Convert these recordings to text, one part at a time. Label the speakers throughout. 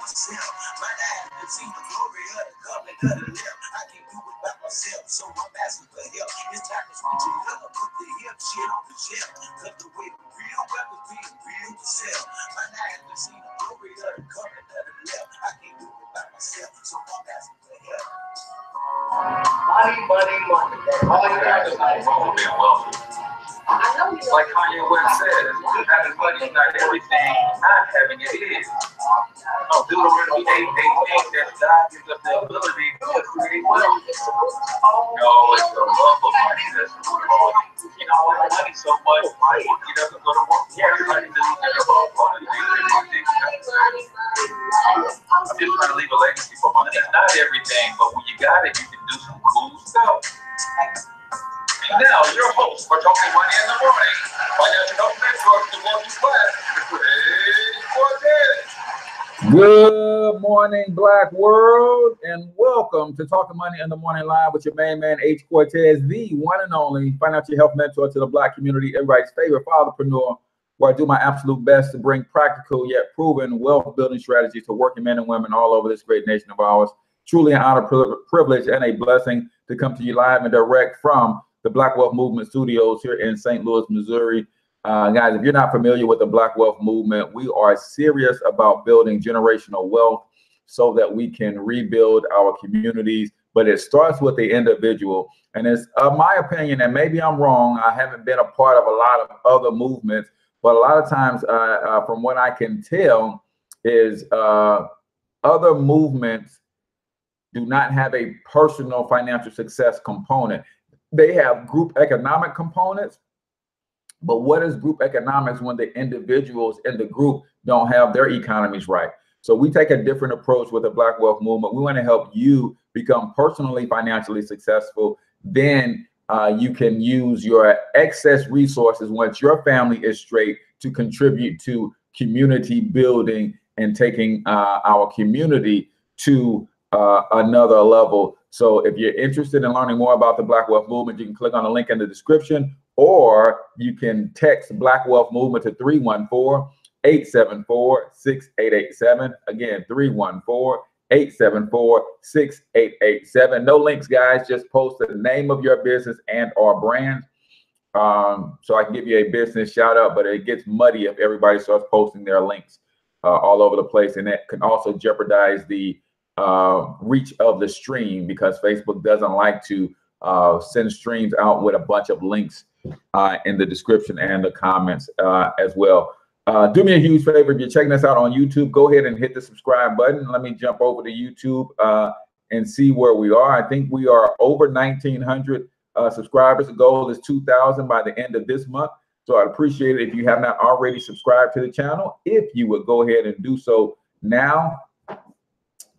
Speaker 1: myself. My dad has seen the glory of the covenant of the left. I can't do it by myself, so I'm asking for help. It's time to switch it up, put the hip shit on the shelf. Cause the way the real weapons being real to sell. My dad has seen the glory of the covenant of the left. I can't do it by myself, so I'm asking for help.
Speaker 2: Money. All you got is not wrong with being wealthy. Like Kanye West said, having money is not everything, not having it is. No, Deuteronomy 8:18 that God gives us the ability to create wealth. No, it's the love of money that's the root. You know, money so much, he doesn't go to work. Everybody knows that about money. I'm just trying to leave a legacy for money. It's not everything, but when you got it, you can do some cool stuff. And now, your host for Talking Money in the Morning, financial health mentor to the working class, Mr. H Cortez.
Speaker 3: Good morning, Black world, and welcome to Talking Money in the Morning Live with your main man, H Cortez, the one and only financial health mentor to the Black community, everybody's favorite fatherpreneur, where I do my absolute best to bring practical yet proven wealth building strategies to working men and women all over this great nation of ours. Truly an honor, privilege, and a blessing to come to you live and direct from the Black Wealth Movement Studios here in St. Louis, Missouri. Guys, if you're not familiar with the Black Wealth Movement, we are serious about building generational wealth so that we can rebuild our communities. But it starts with the individual. And it's my opinion, and maybe I'm wrong, I haven't been a part of a lot of other movements, but a lot of times, from what I can tell, is other movements do not have a personal financial success component. They have group economic components, but what is group economics when the individuals in the group don't have their economies right? So we take a different approach with the Black Wealth Movement. We want to help you become personally financially successful. Then you can use your excess resources once your family is straight to contribute to community building and taking our community to another level. So if you're interested in learning more about the Black Wealth Movement, you can click on the link in the description, or you can text Black Wealth Movement to 314-874-6887. Again, 314-874-6887. No links, guys. Just post the name of your business and or brand. So I can give you a business shout out, but it gets muddy if everybody starts posting their links all over the place. And that can also jeopardize the reach of the stream, because Facebook doesn't like to send streams out with a bunch of links in the description and the comments as well. Do me a huge favor, if you're checking us out on YouTube, go ahead and hit the subscribe button. Let me jump over to YouTube and see where we are. I think we are over 1,900 subscribers. The goal is 2,000 by the end of this month. So I'd appreciate it if you have not already subscribed to the channel. If you would go ahead and do so now,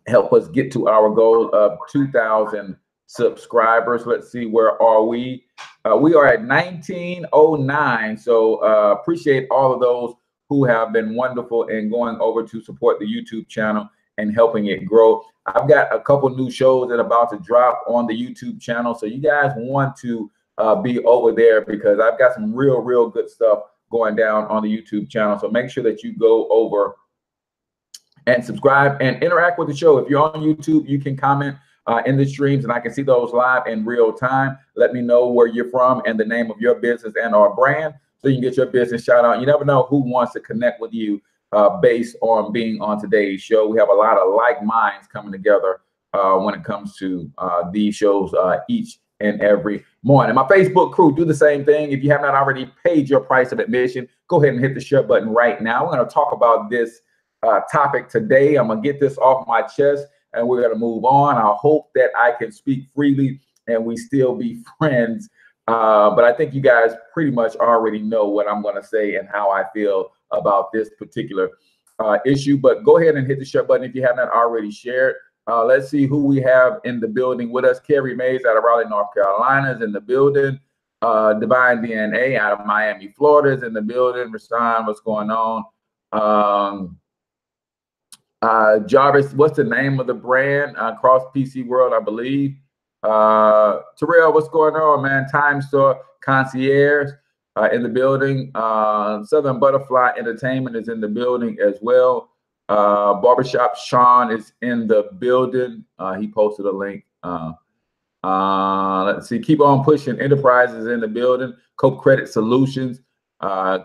Speaker 3: help us get to our goal of 2,000 subscribers. Let's see, where are we? We are at 1909. So appreciate all of those who have been wonderful in going over to support the YouTube channel and helping it grow. I've got a couple new shows that are about to drop on the YouTube channel. So you guys want to be over there, because I've got some real good stuff going down on the YouTube channel. So make sure that you go over and subscribe and interact with the show. If you're on YouTube, you can comment in the streams, and I can see those live in real time. Let me know where you're from and the name of your business and our brand, so you can get your business shout out. You never know who wants to connect with you based on being on today's show. We have a lot of like minds coming together when it comes to these shows each and every morning. My Facebook crew, do the same thing. If you have not already paid your price of admission, go ahead and hit the share button right now. We're going to talk about this topic today. I'm gonna get this off my chest and we're gonna move on. I hope that I can speak freely and we still be friends. But I think you guys pretty much already know what I'm gonna say and how I feel about this particular issue. But go ahead and hit the share button if you have not already shared. Let's see who we have in the building with us. Carrie Mays out of Raleigh, North Carolina is in the building. Divine DNA out of Miami, Florida is in the building. Rashawn, what's going on? Jarvis, what's the name of the brand? Cross PC World, I believe. Terrell, what's going on, man? Time Store Concierge in the building. Southern Butterfly Entertainment is in the building as well. Barbershop Sean is in the building. He posted a link. Let's see. Keep on pushing. Enterprises in the building. Cope Credit Solutions.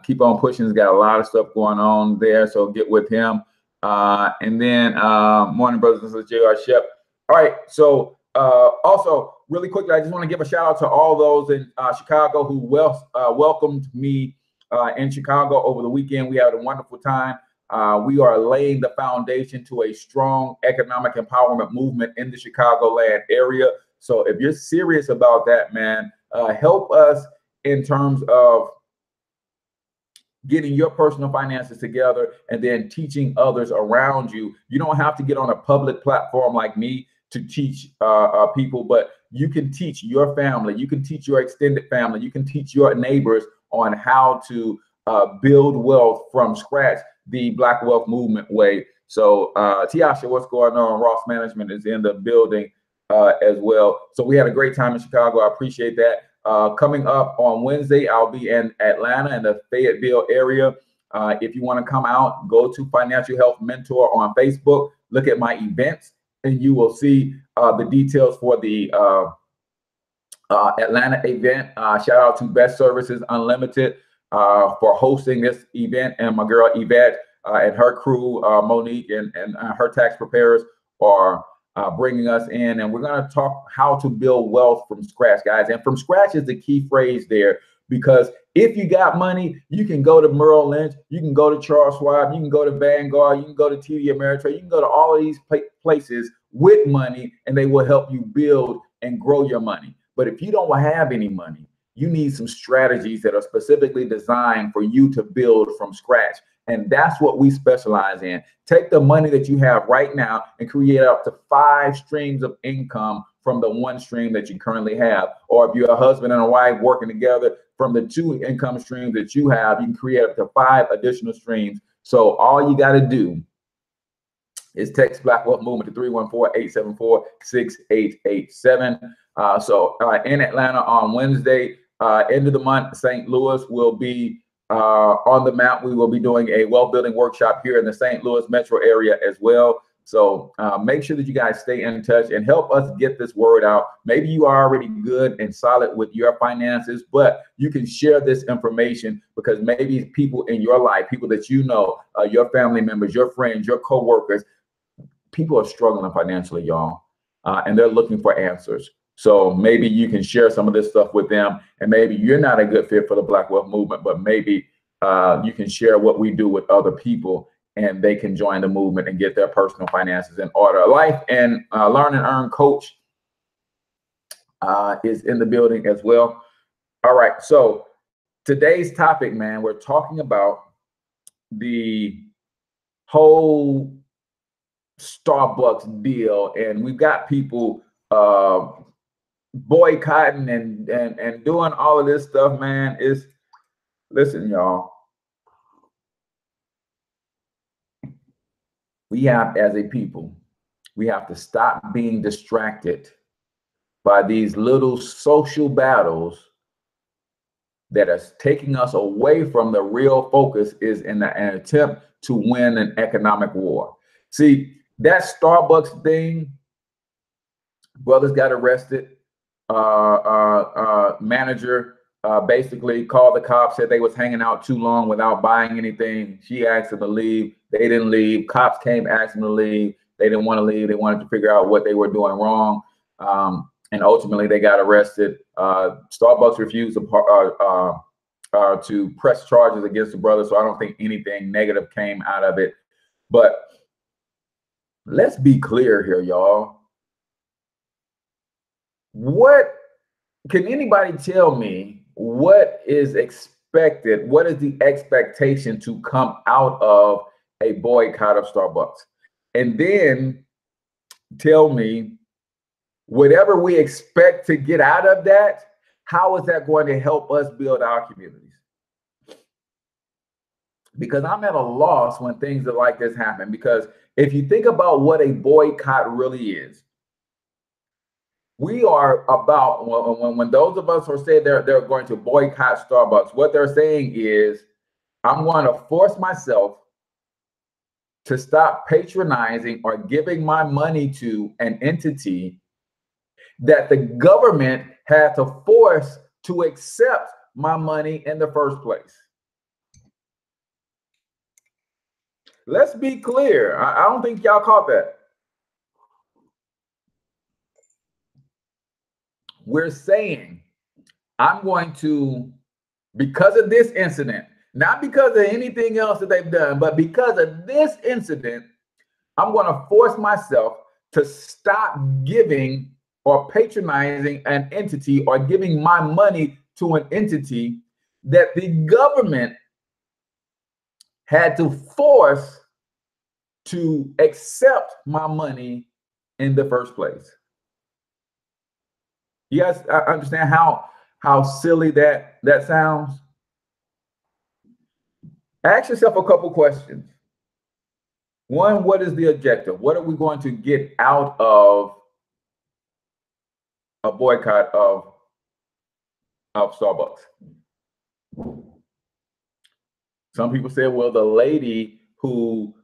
Speaker 3: Keep on pushing. He's got a lot of stuff going on there. So get with him. And then morning, brothers and sisters. J.R. Shep. All right. So also, really quickly, I just want to give a shout out to all those in Chicago who welcomed me in Chicago over the weekend. We had a wonderful time. We are laying the foundation to a strong economic empowerment movement in the Chicagoland area. So if you're serious about that, man, help us in terms of getting your personal finances together and then teaching others around you. You don't have to get on a public platform like me to teach people, but you can teach your family, you can teach your extended family, you can teach your neighbors on how to build wealth from scratch, the Black Wealth Movement way. So Tiasha, what's going on? Ross Management is in the building as well. So we had a great time in Chicago. I appreciate that. Coming up on Wednesday, I'll be in Atlanta in the Fayetteville area. If you want to come out, go to Financial Health Mentor on Facebook, look at my events, and you will see the details for the Atlanta event. Shout out to Best Services Unlimited for hosting this event, and my girl Yvette and her crew, Monique and her tax preparers are bringing us in, and we're going to talk how to build wealth from scratch, guys. And from scratch is the key phrase there, because if you got money, you can go to Merrill Lynch, you can go to Charles Schwab, you can go to Vanguard, you can go to TD Ameritrade, you can go to all of these places with money, and they will help you build and grow your money. But if you don't have any money, you need some strategies that are specifically designed for you to build from scratch. And that's what we specialize in. Take the money that you have right now and create up to 5 streams of income from the 1 stream that you currently have. Or if you're a husband and a wife working together, from the 2 income streams that you have, you can create up to 5 additional streams. So all you got to do is text Black Wealth Movement to 314-874-6887. So in Atlanta on Wednesday, end of the month, St. Louis will be on the map. We will be doing a wealth building workshop here in the St. Louis metro area as well. So make sure that you guys stay in touch and help us get this word out. Maybe you are already good and solid with your finances, but you can share this information because maybe people in your life, people that you know, your family members, your friends, your coworkers, people are struggling financially, y'all, and they're looking for answers. So maybe you can share some of this stuff with them, and maybe you're not a good fit for the Black Wealth Movement, but maybe you can share what we do with other people, and they can join the movement and get their personal finances in order. Life and Learn and Earn Coach is in the building as well. All right, so today's topic, man, we're talking about the whole Starbucks deal, and we've got people boycotting and doing all of this stuff, man. Listen, y'all, we have, as a people, we have to stop being distracted by these little social battles that are taking us away from the real focus is in an attempt to win an economic war. See, that Starbucks thing, brothers got arrested. Manager basically called the cops, said they was hanging out too long without buying anything. She asked them to leave. They didn't leave. Cops came, asked them to leave. They didn't want to leave. They wanted to figure out what they were doing wrong. And ultimately they got arrested. Starbucks refused to press charges against the brother. So I don't think anything negative came out of it. But let's be clear here, y'all. What can anybody tell me what is expected? What is the expectation to come out of a boycott of Starbucks? And then tell me whatever we expect to get out of that, how is that going to help us build our communities? Because I'm at a loss when things like this happen. Because if you think about what a boycott really is, we are about, when those of us who say they're going to boycott Starbucks, what they're saying is, I'm going to force myself to stop patronizing or giving my money to an entity that the government had to force to accept my money in the first place. Let's be clear. I don't think y'all caught that. We're saying, I'm going to, because of this incident, not because of anything else that they've done, but because of this incident, I'm going to force myself to stop giving or patronizing an entity or giving my money to an entity that the government had to force to accept my money in the first place. You guys understand how silly that sounds? Ask yourself a couple questions. One, what is the objective? What are we going to get out of a boycott of Starbucks? Some people say, well, the lady who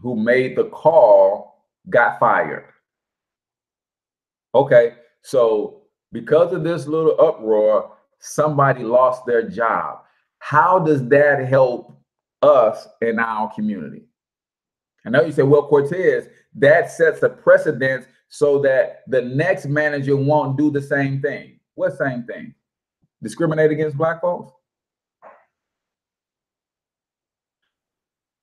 Speaker 3: made the call got fired. Okay, so because of this little uproar, somebody lost their job. How does that help us in our community? I know you say, well, Cortez, that sets a precedence so that the next manager won't do the same thing. What same thing? Discriminate against Black folks?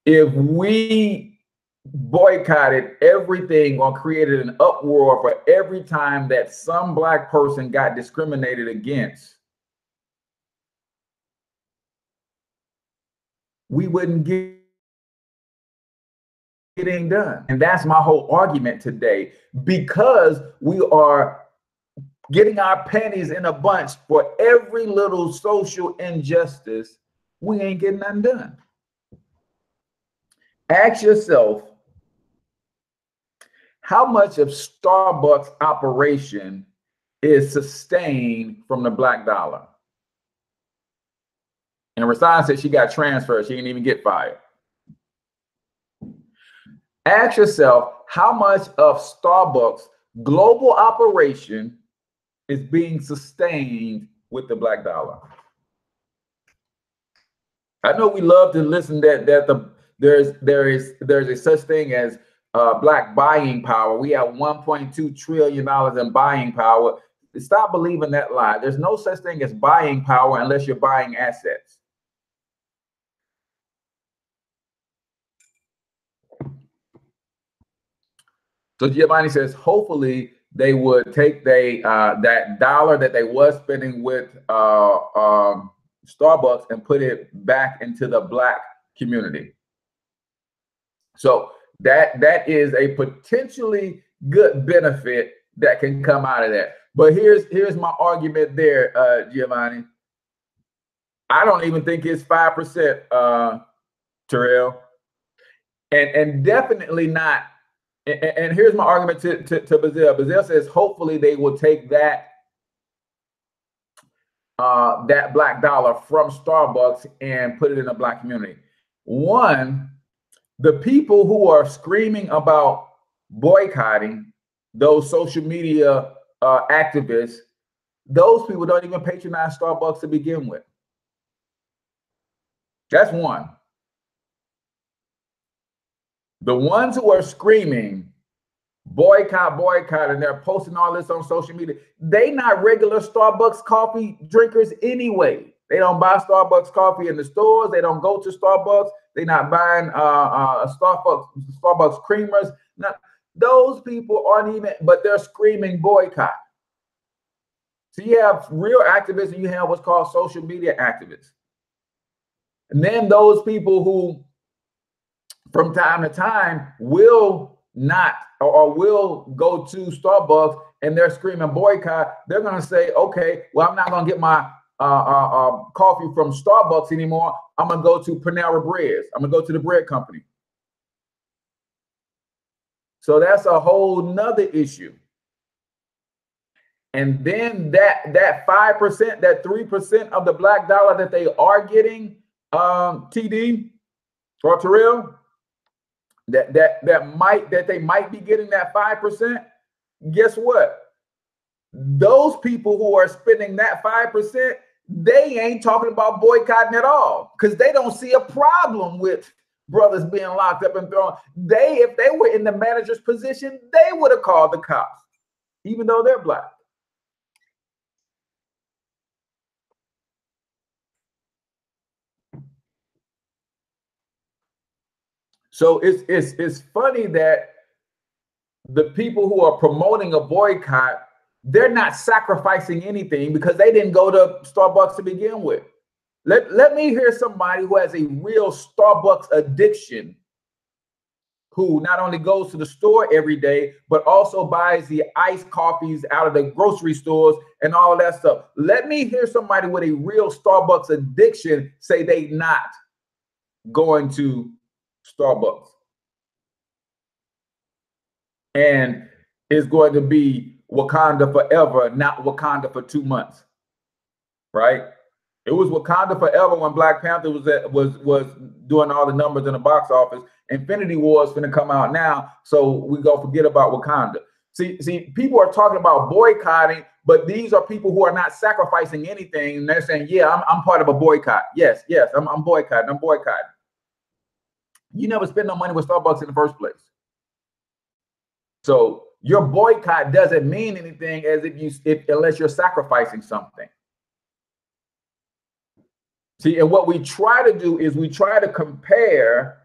Speaker 3: If we boycotted everything or created an uproar for every time that some Black person got discriminated against, we wouldn't get anything done. And that's my whole argument today, because we are getting our panties in a bunch for every little social injustice. We ain't getting nothing done. Ask yourself, how much of Starbucks operation is sustained from the Black dollar? And Rasan said she got transferred. She didn't even get fired. Ask yourself, how much of Starbucks global operation is being sustained with the Black dollar? I know we love to listen that there is a such thing as Black buying power. We have $1.2 trillion in buying power. Stop believing that lie. There's no such thing as buying power unless you're buying assets. So Giovanni says, hopefully they would take that dollar that they was spending with Starbucks and put it back into the Black community. So that is a potentially good benefit that can come out of that. But here's my argument there, Giovanni. I don't even think it's 5%, Terrell, and definitely not. And here's my argument to Bazil. Bazil says hopefully they will take that Black dollar from Starbucks and put it in the Black community. One, the people who are screaming about boycotting, those social media activists, those people don't even patronize Starbucks to begin with. That's one. The ones who are screaming boycott, and they're posting all this on social media, they not regular Starbucks coffee drinkers anyway. They don't buy Starbucks coffee in the stores. They don't go to Starbucks. They're not buying Starbucks creamers. Not, those people aren't even, but they're screaming boycott. So you have real activists and you have what's called social media activists. And then those people who from time to time will not or will go to Starbucks and they're screaming boycott, they're going to say, okay, well, I'm not going to get my coffee from Starbucks anymore. I'm going to go to Panera Bread. I'm going to go to the bread company. So that's a whole nother issue. And then that 5%, that 3% of the Black dollar that they are getting, TD, For Terrell, that they might be getting that 5%. Guess what? Those people who are spending that 5%, they ain't talking about boycotting at all, because they don't see a problem with brothers being locked up and thrown. If they were in the manager's position, they would have called the cops, even though they're black. So it's funny that the people who are promoting a boycott, they're not sacrificing anything because they didn't go to Starbucks to begin with. Let me hear somebody who has a real Starbucks addiction, who not only goes to the store every day, but also buys the iced coffees out of the grocery stores and all of that stuff. Let me hear somebody with a real Starbucks addiction say they not going to Starbucks. And it's going to be Wakanda forever, not Wakanda for 2 months, right? It was Wakanda forever when Black Panther was doing all the numbers in the box office. Infinity War is going to come out now, so we go forget about Wakanda. See, people are talking about boycotting, but these are people who are not sacrificing anything, and they're saying, "Yeah, I'm part of a boycott. Yes, I'm boycotting. I'm boycotting." You never spend no money with Starbucks in the first place. So your boycott doesn't mean anything unless you're sacrificing something. See, and what we try to do is we try to compare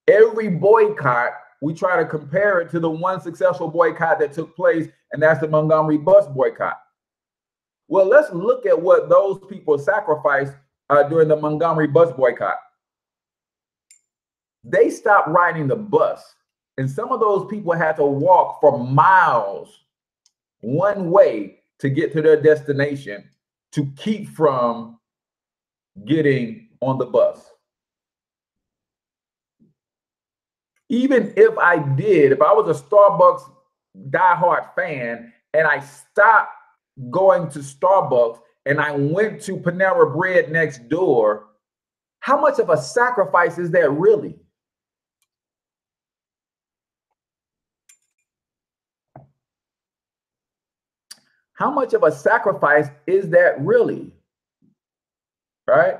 Speaker 3: every boycott. We try to compare it to the one successful boycott that took place, and that's the Montgomery bus boycott. Well, let's look at what those people sacrificed during the Montgomery bus boycott. They stopped riding the bus. And some of those people had to walk for miles one way to get to their destination to keep from getting on the bus. Even if I was a Starbucks diehard fan and I stopped going to Starbucks and I went to Panera Bread next door, how much of a sacrifice is that really? How much of a sacrifice is that really? Right?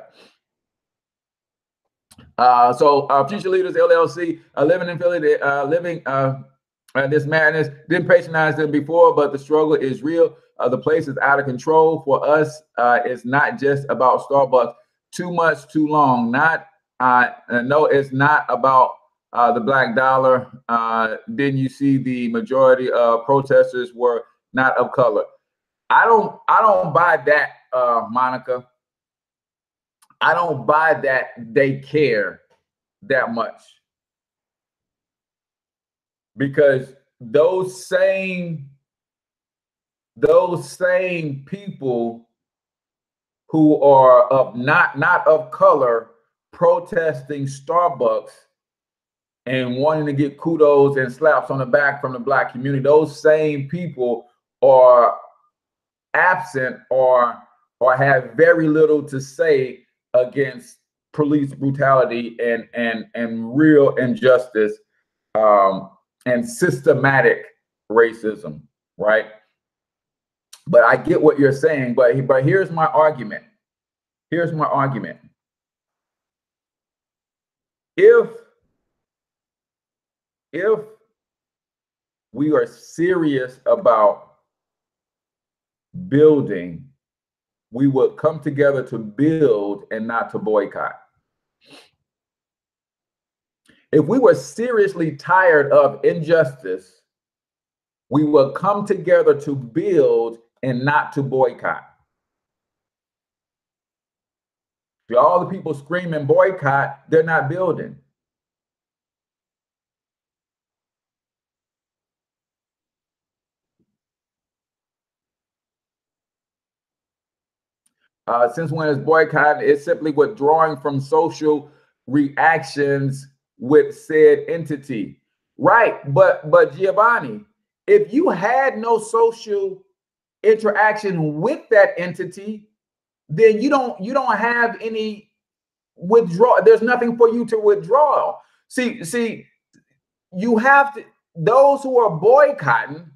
Speaker 3: So Future Leaders LLC, living in Philly, this madness. Didn't patronize them before, but the struggle is real. The place is out of control. For us, it's not just about Starbucks. Too much, too long. No, it's not about the black dollar. Didn't you see the majority of protesters were not of color? I don't buy that, Monica. I don't buy that they care that much, because those same people who are of not of color protesting Starbucks and wanting to get kudos and slaps on the back from the black community, those same people are absent or have very little to say against police brutality and real injustice and systematic racism, right? But I get what you're saying, but here's my argument. Here's my argument. If we are serious about building, we would come together to build and not to boycott. If we were seriously tired of injustice, we will come together to build and not to boycott. All the people screaming boycott, they're not building. Since when is boycott? It's simply withdrawing from social reactions with said entity. Right, but Giovanni, if you had no social interaction with that entity, then you don't have any withdraw. There's nothing for you to withdraw. See, you have to, those who are boycotting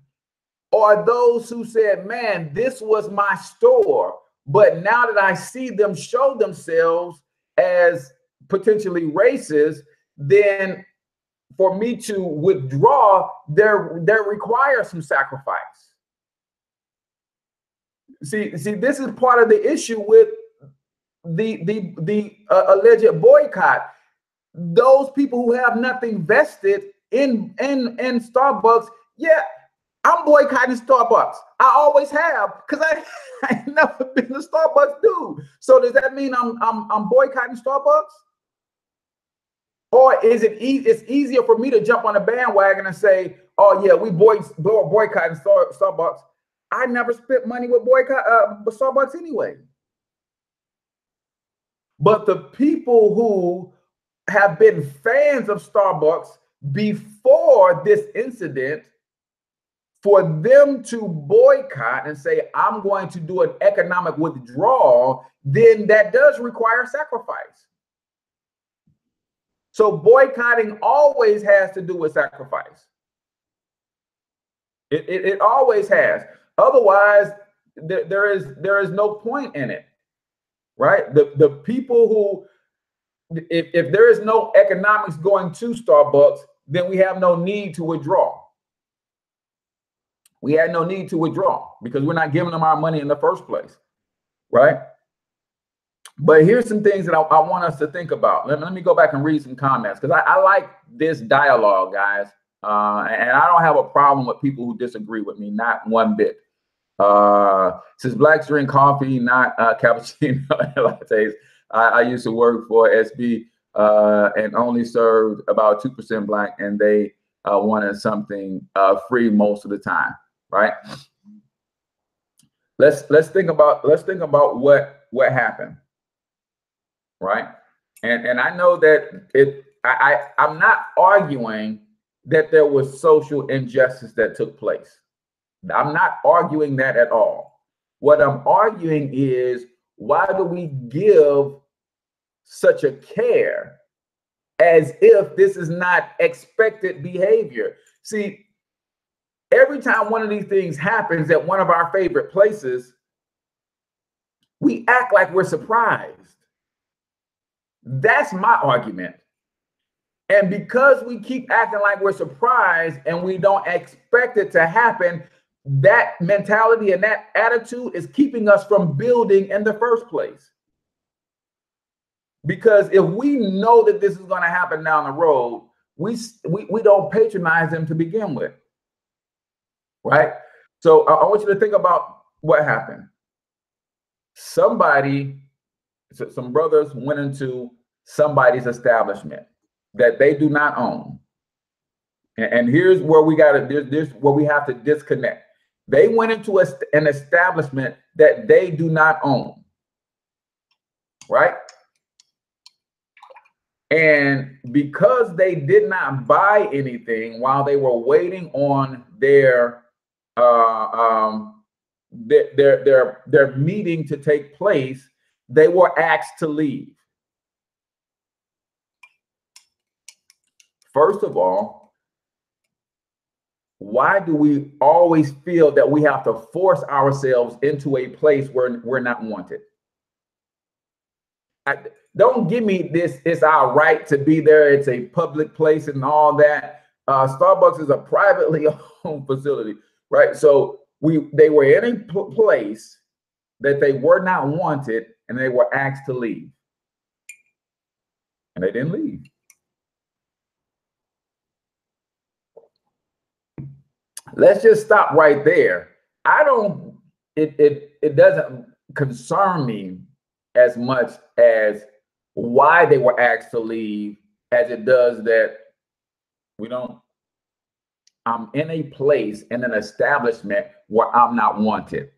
Speaker 3: are those who said, man, this was my store, but now that I see them show themselves as potentially racist, then for me to withdraw, there requires some sacrifice. See, this is part of the issue with the alleged boycott. Those people who have nothing vested in Starbucks, yeah, I'm boycotting Starbucks. I always have, because I ain't never been a Starbucks dude. So does that mean I'm boycotting Starbucks? Or is it it's easier for me to jump on a bandwagon and say, oh yeah, we boycotting Starbucks. I never spent money with Starbucks anyway. But the people who have been fans of Starbucks before this incident, for them to boycott and say, I'm going to do an economic withdrawal, then that does require sacrifice. So boycotting always has to do with sacrifice. It always has. Otherwise, there is no point in it, right? The people who, if there is no economics going to Starbucks, then we have no need to withdraw. We had no need to withdraw because we're not giving them our money in the first place, right? But here's some things that I want us to think about. Let me go back and read some comments, because I like this dialogue, guys. And I don't have a problem with people who disagree with me, not one bit. Since blacks drink coffee, not cappuccino lattes, I used to work for SB and only served about 2% black, and they wanted something free most of the time, right? Let's think about what happened. Right. And I know that I'm not arguing that there was social injustice that took place. I'm not arguing that at all. What I'm arguing is, why do we give such a care as if this is not expected behavior? See, every time one of these things happens at one of our favorite places, we act like we're surprised. That's my argument. And because we keep acting like we're surprised and we don't expect it to happen, that mentality and that attitude is keeping us from building in the first place. Because if we know that this is going to happen down the road, we don't patronize them to begin with, right? So I want you to think about what happened. Some brothers went into somebody's establishment that they do not own. And here's where we where we have to disconnect. They went into an establishment that they do not own, right? And because they did not buy anything while they were waiting on their meeting to take place, they were asked to leave. First of all, why do we always feel that we have to force ourselves into a place where we're not wanted? Don't give me this, it's our right to be there, it's a public place and all that. Starbucks is a privately owned facility, right? So they were in a place that they were not wanted, and they were asked to leave. And they didn't leave. Let's just stop right there. It doesn't concern me as much as why they were asked to leave as it does that I'm in a place, in an establishment where I'm not wanted.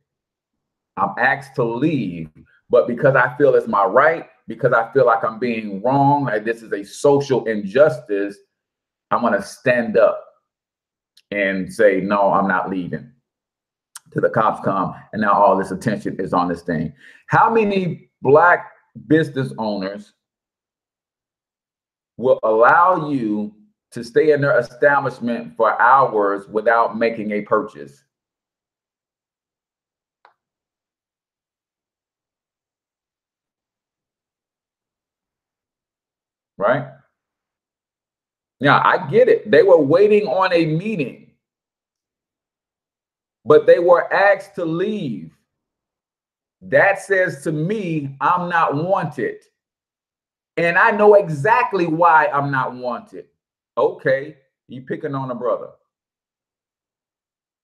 Speaker 3: I'm asked to leave, but because I feel it's my right, because I feel like I'm being wrong, like this is a social injustice, I'm going to stand up and say, no, I'm not leaving. Till the cops come, and now all this attention is on this thing. How many black business owners will allow you to stay in their establishment for hours without making a purchase. Right? Now, I get it. They were waiting on a meeting, but they were asked to leave. That says to me, I'm not wanted. And I know exactly why I'm not wanted. Okay, you picking on a brother.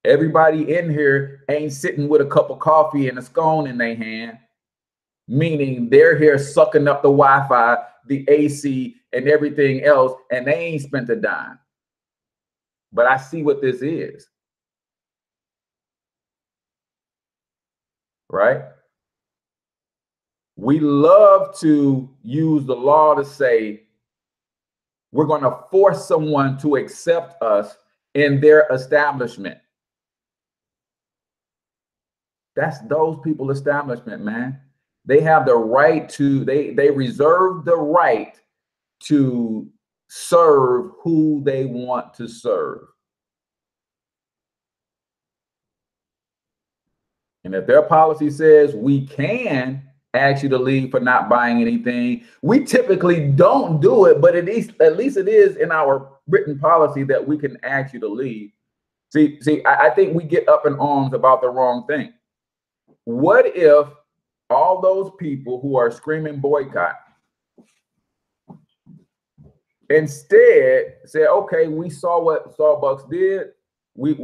Speaker 3: Everybody in here ain't sitting with a cup of coffee and a scone in their hand, meaning they're here sucking up the Wi-Fi, the AC, and everything else, and they ain't spent a dime. But I see what this is. Right? We love to use the law to say we're going to force someone to accept us in their establishment. That's those people establishment, man. They have the right to, they reserve the right to serve who they want to serve. And if their policy says we can ask you to leave for not buying anything, we typically don't do it, but at least it is in our written policy that we can ask you to leave. See, I think we get up in arms about the wrong thing. What if all those people who are screaming boycott instead say, okay, we saw what Starbucks did. We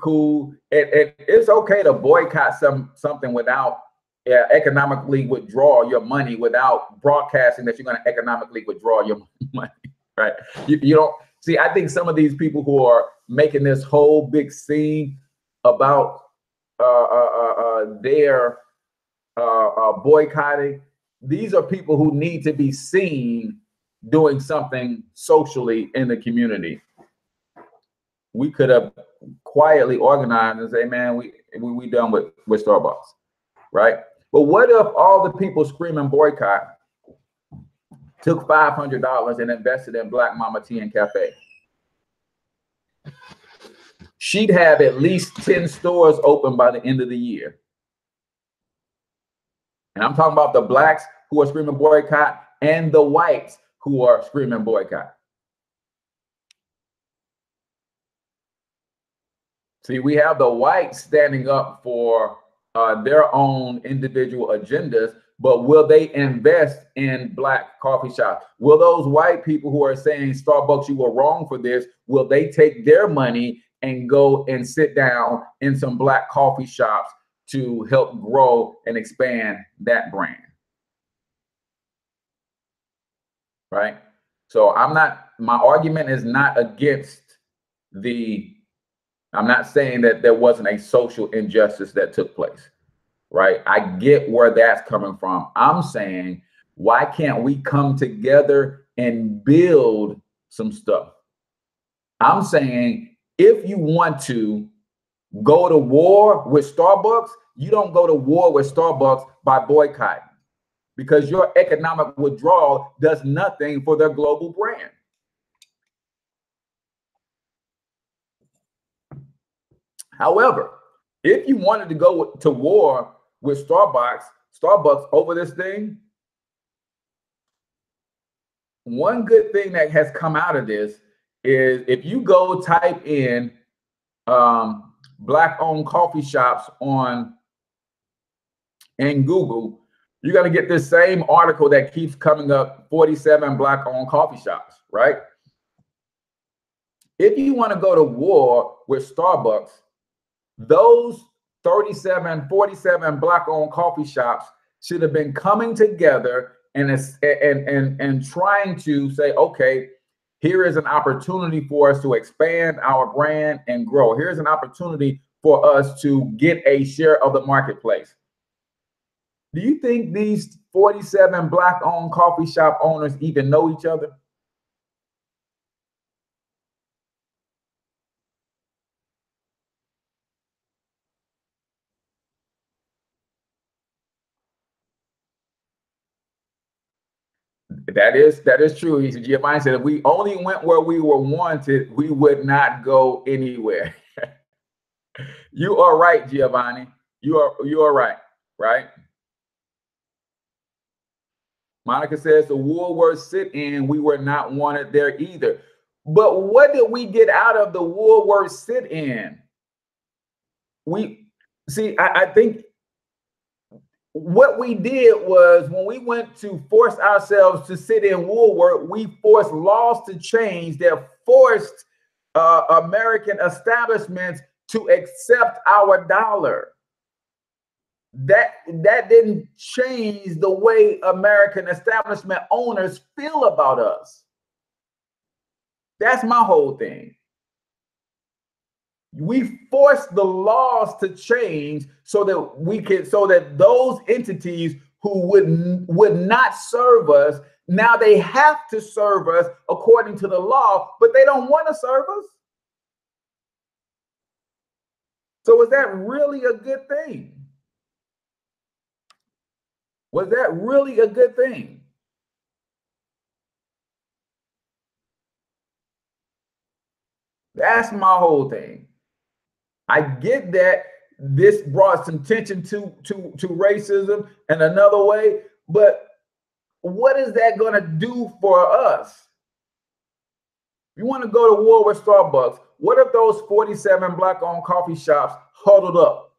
Speaker 3: cool. And it's okay to boycott something without economically withdraw your money, without broadcasting that you're going to economically withdraw your money, right? You don't see, I think some of these people who are making this whole big scene about their boycotting, these are people who need to be seen doing something socially in the community. We could have quietly organized and say, man, we done with Starbucks, right? But what if all the people screaming boycott took $500 and invested in Black Mama Tea and Cafe? She'd have at least 10 stores open by the end of the year. And I'm talking about the blacks who are screaming boycott and the whites who are screaming boycott. See, we have the whites standing up for their own individual agendas, but will they invest in Black coffee shops? Will those white people who are saying, Starbucks, you were wrong for this, will they take their money and go and sit down in some Black coffee shops to help grow and expand that brand? Right? So my argument is not against I'm not saying that there wasn't a social injustice that took place, right? I get where that's coming from. I'm saying, why can't we come together and build some stuff? I'm saying, if you want to go to war with Starbucks, you don't go to war with Starbucks by boycotting, because your economic withdrawal does nothing for their global brand. However, if you wanted to go to war with Starbucks over this thing, one good thing that has come out of this is if you go type in Black-owned coffee shops in Google, you're going to get this same article that keeps coming up, 47 Black-owned coffee shops, right? If you want to go to war with Starbucks, those 47 Black-owned coffee shops should have been coming together and trying to say, okay, here is an opportunity for us to expand our brand and grow. Here's an opportunity for us to get a share of the marketplace. Do you think these 47 Black-owned coffee shop owners even know each other? That is true. He said, Giovanni said, if we only went where we were wanted, we would not go anywhere. You are right, Giovanni. You are right, right? Monica says the Woolworth sit-in, we were not wanted there either. But what did we get out of the Woolworth sit-in? We see, I think what we did was when we went to force ourselves to sit in Woolworth, we forced laws to change that forced American establishments to accept our dollar. That didn't change the way American establishment owners feel about us. That's my whole thing. We forced the laws to change so that those entities who would not serve us, now they have to serve us according to the law, but they don't want to serve us. So is that really a good thing? Was that really a good thing? That's my whole thing. I get that this brought some tension to racism in another way, but what is that going to do for us? You want to go to war with Starbucks. What if those 47 Black-owned coffee shops huddled up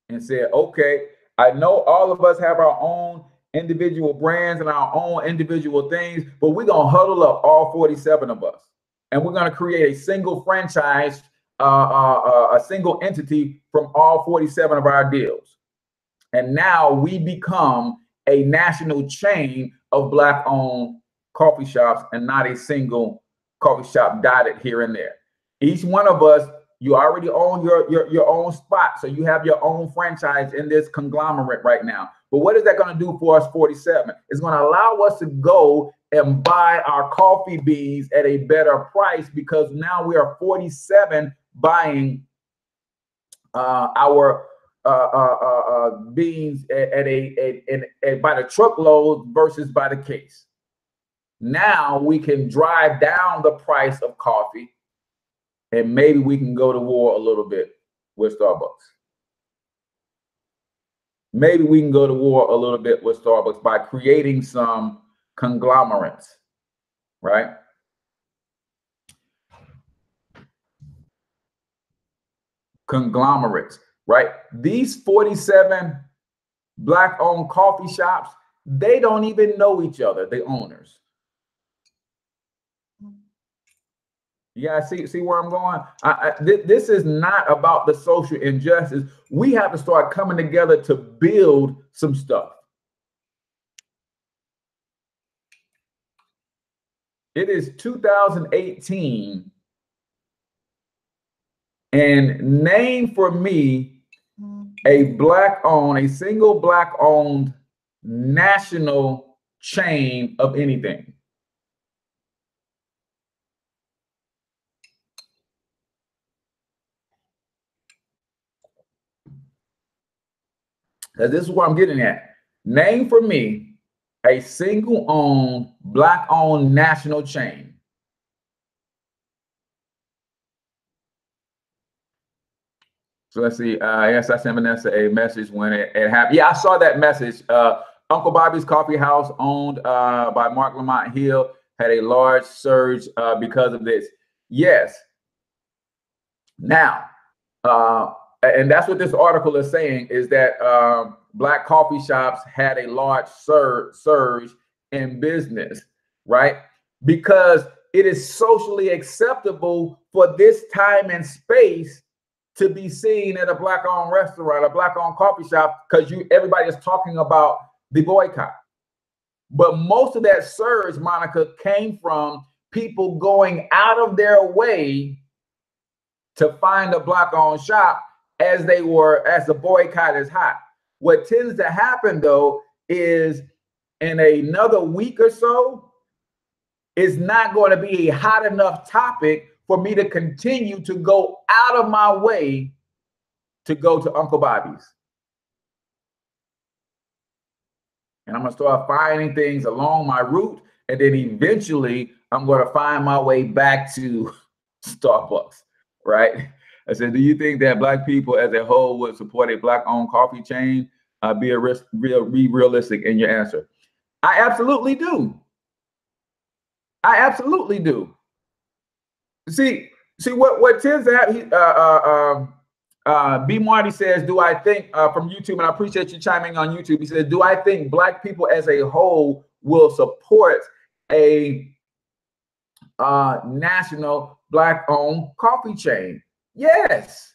Speaker 3: and said, okay, I know all of us have our own individual brands and our own individual things, but we're going to huddle up, all 47 of us, and we're going to create a single franchise, a single entity from all 47 of our deals. And now we become a national chain of Black-owned coffee shops and not a single coffee shop dotted here and there. Each one of us, you already own your own spot. So you have your own franchise in this conglomerate right now. But what is that going to do for us 47? It's going to allow us to go and buy our coffee beans at a better price, because now we are 47 buying our beans at by the truckload versus by the case. Now we can drive down the price of coffee, and maybe we can go to war a little bit with Starbucks. Maybe we can go to war a little bit with Starbucks by creating some conglomerates, right? Conglomerates, right? These 47 Black-owned coffee shops, they don't even know each other, the owners. You guys see where I'm going? This is not about the social injustice. We have to start coming together to build some stuff. It is 2018, and name for me a single Black-owned national chain of anything. Because this is what I'm getting at. Name for me a single Black-owned national chain. So let's see. Yes, I sent Vanessa a message when it happened. Yeah, I saw that message. Uncle Bobby's Coffee House, owned by Mark Lamont Hill, had a large surge because of this. Yes. Now, and that's what this article is saying, is that Black coffee shops had a large surge in business, right? Because it is socially acceptable for this time and space to be seen at a Black-owned restaurant, a Black-owned coffee shop, because everybody is talking about the boycott. But most of that surge, Monica, came from people going out of their way to find a Black-owned shop as the boycott is hot. What tends to happen, though, is in another week or so, it's not going to be a hot enough topic for me to continue to go out of my way to go to Uncle Bobby's. And I'm going to start finding things along my route. And then eventually I'm going to find my way back to Starbucks, right? I said, do you think that Black people as a whole would support a Black-owned coffee chain? Be realistic in your answer. I absolutely do. I absolutely do. See what Tim's at. B Marty says, do I think from YouTube, and I appreciate you chiming on YouTube. He says, do I think Black people as a whole will support a national Black-owned coffee chain? Yes.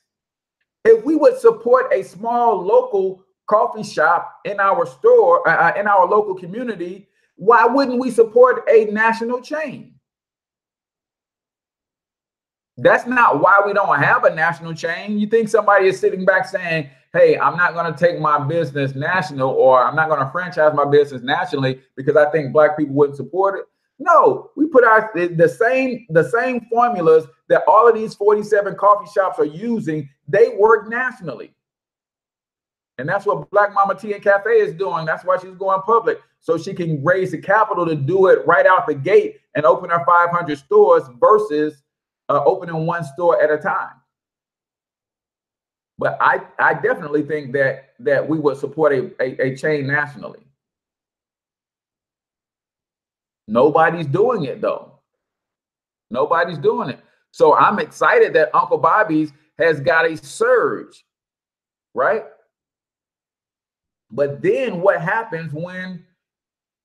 Speaker 3: If we would support a small local coffee shop in our store, in our local community, why wouldn't we support a national chain? That's not why we don't have a national chain. You think somebody is sitting back saying, hey, I'm not going to take my business national, or I'm not going to franchise my business nationally because I think Black people wouldn't support it? No, we put out the same formulas that all of these 47 coffee shops are using. They work nationally. And that's what Black Mama Tea and Cafe is doing. That's why she's going public, so she can raise the capital to do it right out the gate and open her 500 stores versus opening one store at a time. But I definitely think that we would support a chain nationally. Nobody's doing it though. Nobody's doing it. So I'm excited that Uncle Bobby's has got a surge, right? But then what happens when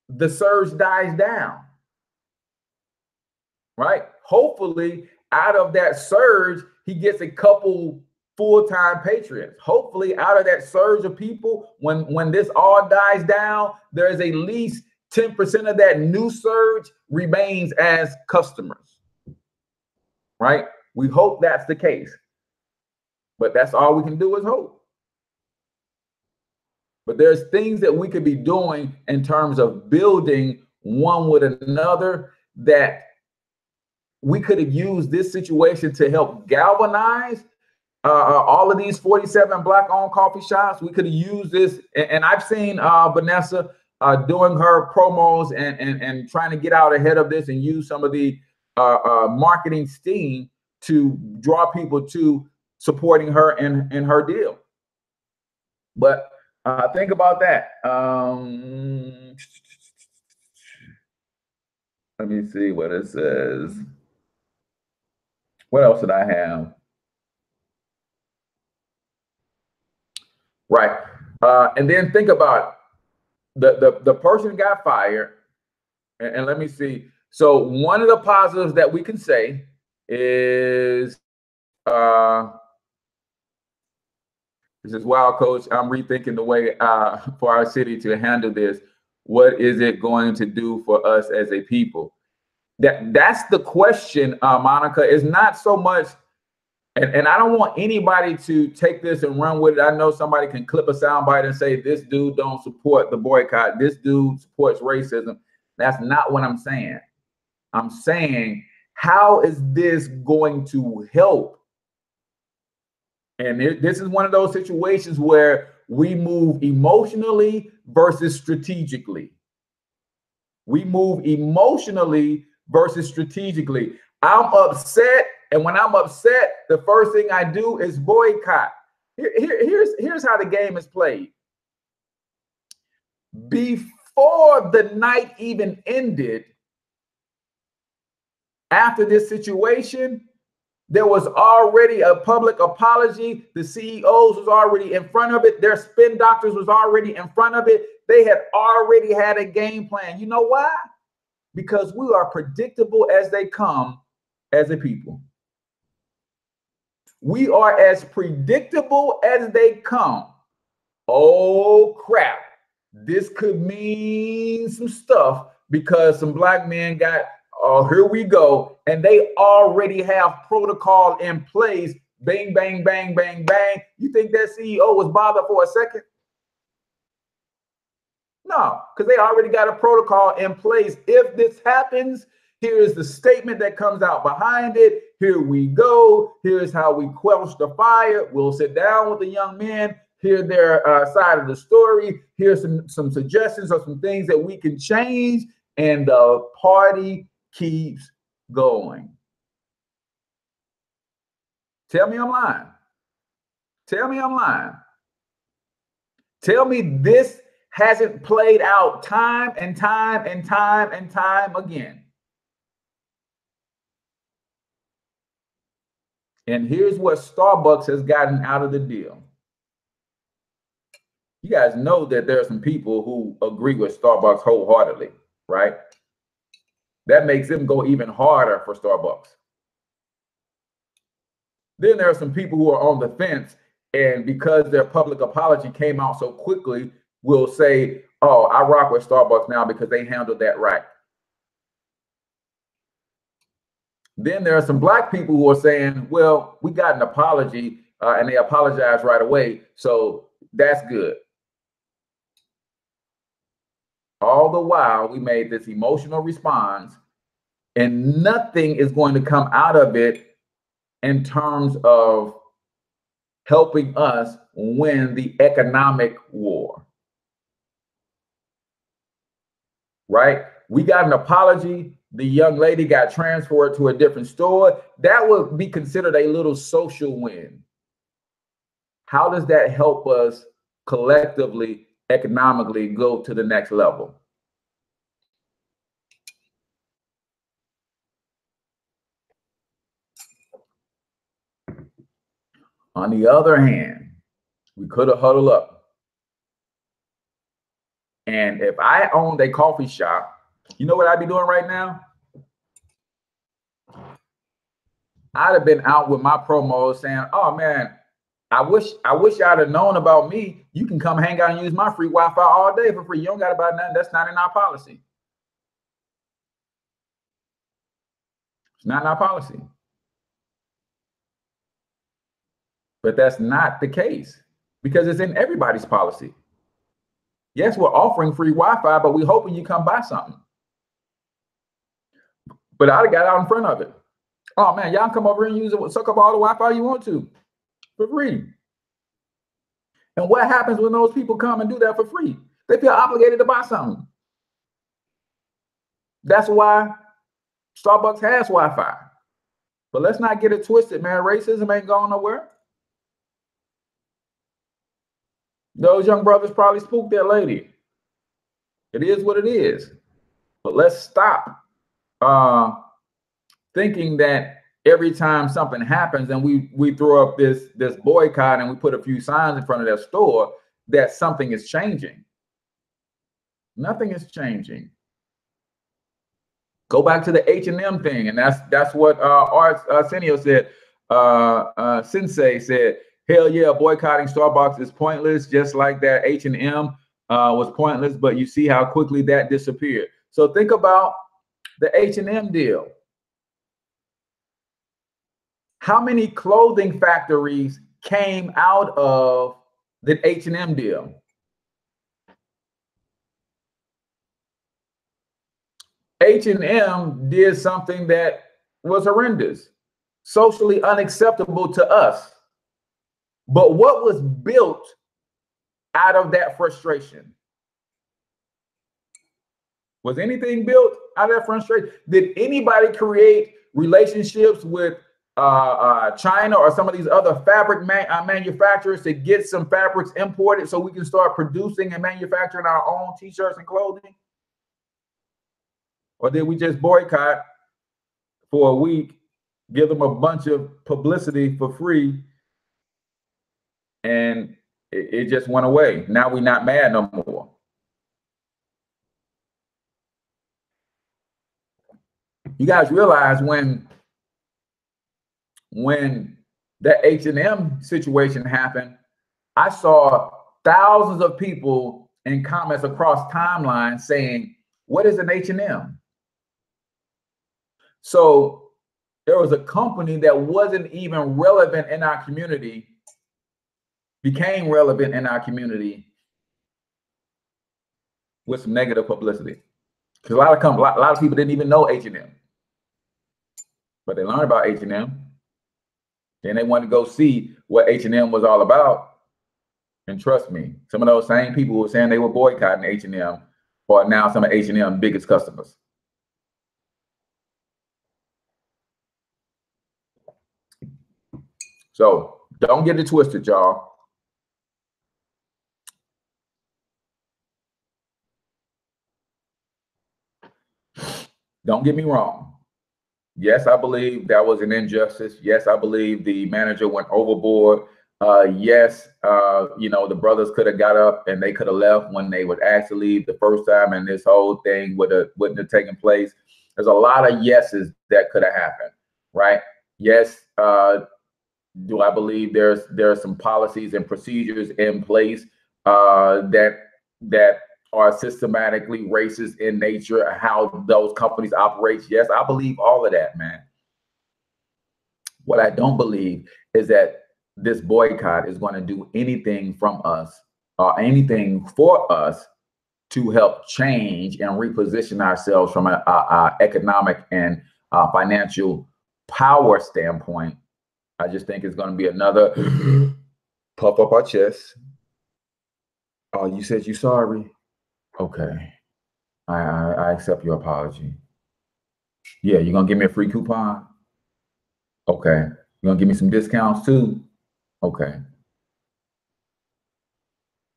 Speaker 3: the surge dies down, right? Hopefully out of that surge, he gets a couple full-time patrons. Hopefully out of that surge of people, when this all dies down, there's at least 10% of that new surge remains as customers, right? We hope that's the case, but that's all we can do is hope. But there's things that we could be doing in terms of building one with another that we could have used this situation to help galvanize all of these 47 Black-owned coffee shops. We could have used this, and I've seen Vanessa doing her promos and trying to get out ahead of this and use some of the marketing steam to draw people to supporting her in her deal. But think about that. Let me see what it says. What else did I have? Right. And then think about the person got fired. And let me see. So one of the positives that we can say is this is wow, Coach. I'm rethinking the way for our city to handle this. What is it going to do for us as a people? That's the question, Monica. Is not so much, and I don't want anybody to take this and run with it. I know somebody can clip a soundbite and say this dude don't support the boycott. This dude supports racism. That's not what I'm saying. I'm saying, how is this going to help? And this is one of those situations where we move emotionally versus strategically. We move emotionally versus strategically. I'm upset, and when I'm upset, the first thing I do is boycott. Here's how the game is played. Before the night even ended, after this situation, there was already a public apology. The CEOs was already in front of it. Their spin doctors was already in front of it. They had already had a game plan. You know why? Because we are predictable as they come as a people. We are as predictable as they come. Oh, crap. This could mean some stuff because some Black men got, oh, here we go. And they already have protocol in place. Bang, bang, bang, bang, bang. You think that CEO was bothered for a second? No, because they already got a protocol in place. If this happens, here is the statement that comes out behind it. Here we go. Here's how we quench the fire. We'll sit down with the young men. hear their side of the story, hear some suggestions or some things that we can change, and the party keeps going. Tell me I'm lying. Tell me I'm lying. Tell me this hasn't played out time and time and time and time again. And here's what Starbucks has gotten out of the deal. You guys know that there are some people who agree with Starbucks wholeheartedly, right? That makes them go even harder for Starbucks. Then there are some people who are on the fence, and because their public apology came out so quickly, will say, oh, I rock with Starbucks now because they handled that right. Then there are some black people who are saying, well, we got an apology and they apologized right away, so that's good. All the while, we made this emotional response, and nothing is going to come out of it in terms of helping us win the economic war. Right? We got an apology. The young lady got transferred to a different store. That would be considered a little social win. How does that help us collectively, economically go to the next level? On the other hand, we could have huddled up. And if I owned a coffee shop, you know what I'd be doing right now? I'd have been out with my promo saying, oh man, I wish y'all had known about me. You can come hang out and use my free Wi-Fi all day for free. You don't got to buy nothing. That's not in our policy. It's not in our policy. But that's not the case because it's in everybody's policy. Yes, we're offering free Wi-Fi, but we're hoping you come buy something. But I'd have got out in front of it. Oh man, y'all come over and use it, suck up all the Wi-Fi you want to for free. And what happens when those people come and do that for free? They feel obligated to buy something. That's why Starbucks has Wi-Fi. But let's not get it twisted, man. Racism ain't going nowhere. Those young brothers probably spooked that lady. It is what it is. But let's stop thinking that every time something happens and we throw up this boycott and we put a few signs in front of that store, that something is changing. Nothing is changing. Go back to the H&M thing, and that's what Arsenio said. Sensei said, hell yeah, boycotting Starbucks is pointless, just like that H&M was pointless, but you see how quickly that disappeared. So think about the H&M deal. How many clothing factories came out of the H&M deal? H&M did something that was horrendous, socially unacceptable to us. But what was built out of that frustration? Was anything built out of that frustration? Did anybody create relationships with China or some of these other fabric manufacturers to get some fabrics imported so we can start producing and manufacturing our own t-shirts and clothing? Or did we just boycott for a week, give them a bunch of publicity for free, and it just went away? Now we're not mad no more. You guys realize when that H&M situation happened, I saw thousands of people in comments across timelines saying, what is an H&M? So there was a company that wasn't even relevant in our community, became relevant in our community with some negative publicity. Because a lot of people didn't even know H&M, but they learned about H&M. Then they wanted to go see what H&M was all about, And trust me, some of those same people who were saying they were boycotting H&M are now some of H&M's biggest customers. So don't get it twisted, y'all. Don't get me wrong. Yes, I believe that was an injustice. Yes, I believe the manager went overboard. Yes, you know, the brothers could have got up and they could have left when they would ask to leave the first time, and this whole thing wouldn't have taken place. There's a lot of yeses that could have happened, right? Yes. Do I believe there are some policies and procedures in place that are systematically racist in nature, how those companies operate? Yes, I believe all of that, man. What I don't believe is that this boycott is going to do anything from us or anything for us to help change and reposition ourselves from an economic and financial power standpoint. I just think it's going to be another puff up our chest. Oh, you said you're sorry? Okay. I accept your apology. Yeah, you're going to give me a free coupon? Okay. You're going to give me some discounts too? Okay.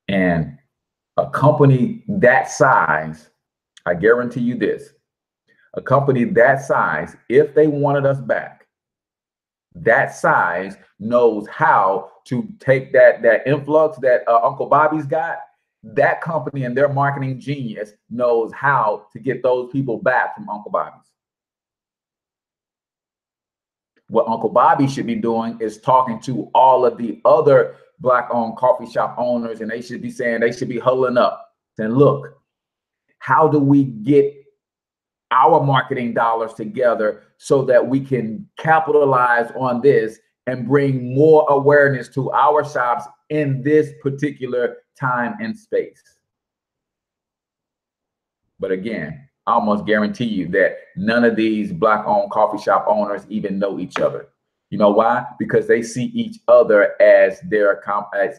Speaker 3: And a company that size, I guarantee you this, a company that size, if they wanted us back, that size knows how to take that influx that Uncle Bobby's got. That company and their marketing genius knows how to get those people back from Uncle Bobby's. What Uncle Bobby should be doing is talking to all of the other Black-owned coffee shop owners, and they should be saying, they should be huddling up saying, look, how do we get our marketing dollars together so that we can capitalize on this and bring more awareness to our shops in this particular time and space? But again, I almost guarantee you that none of these Black-owned coffee shop owners even know each other. You know why? Because they see each other as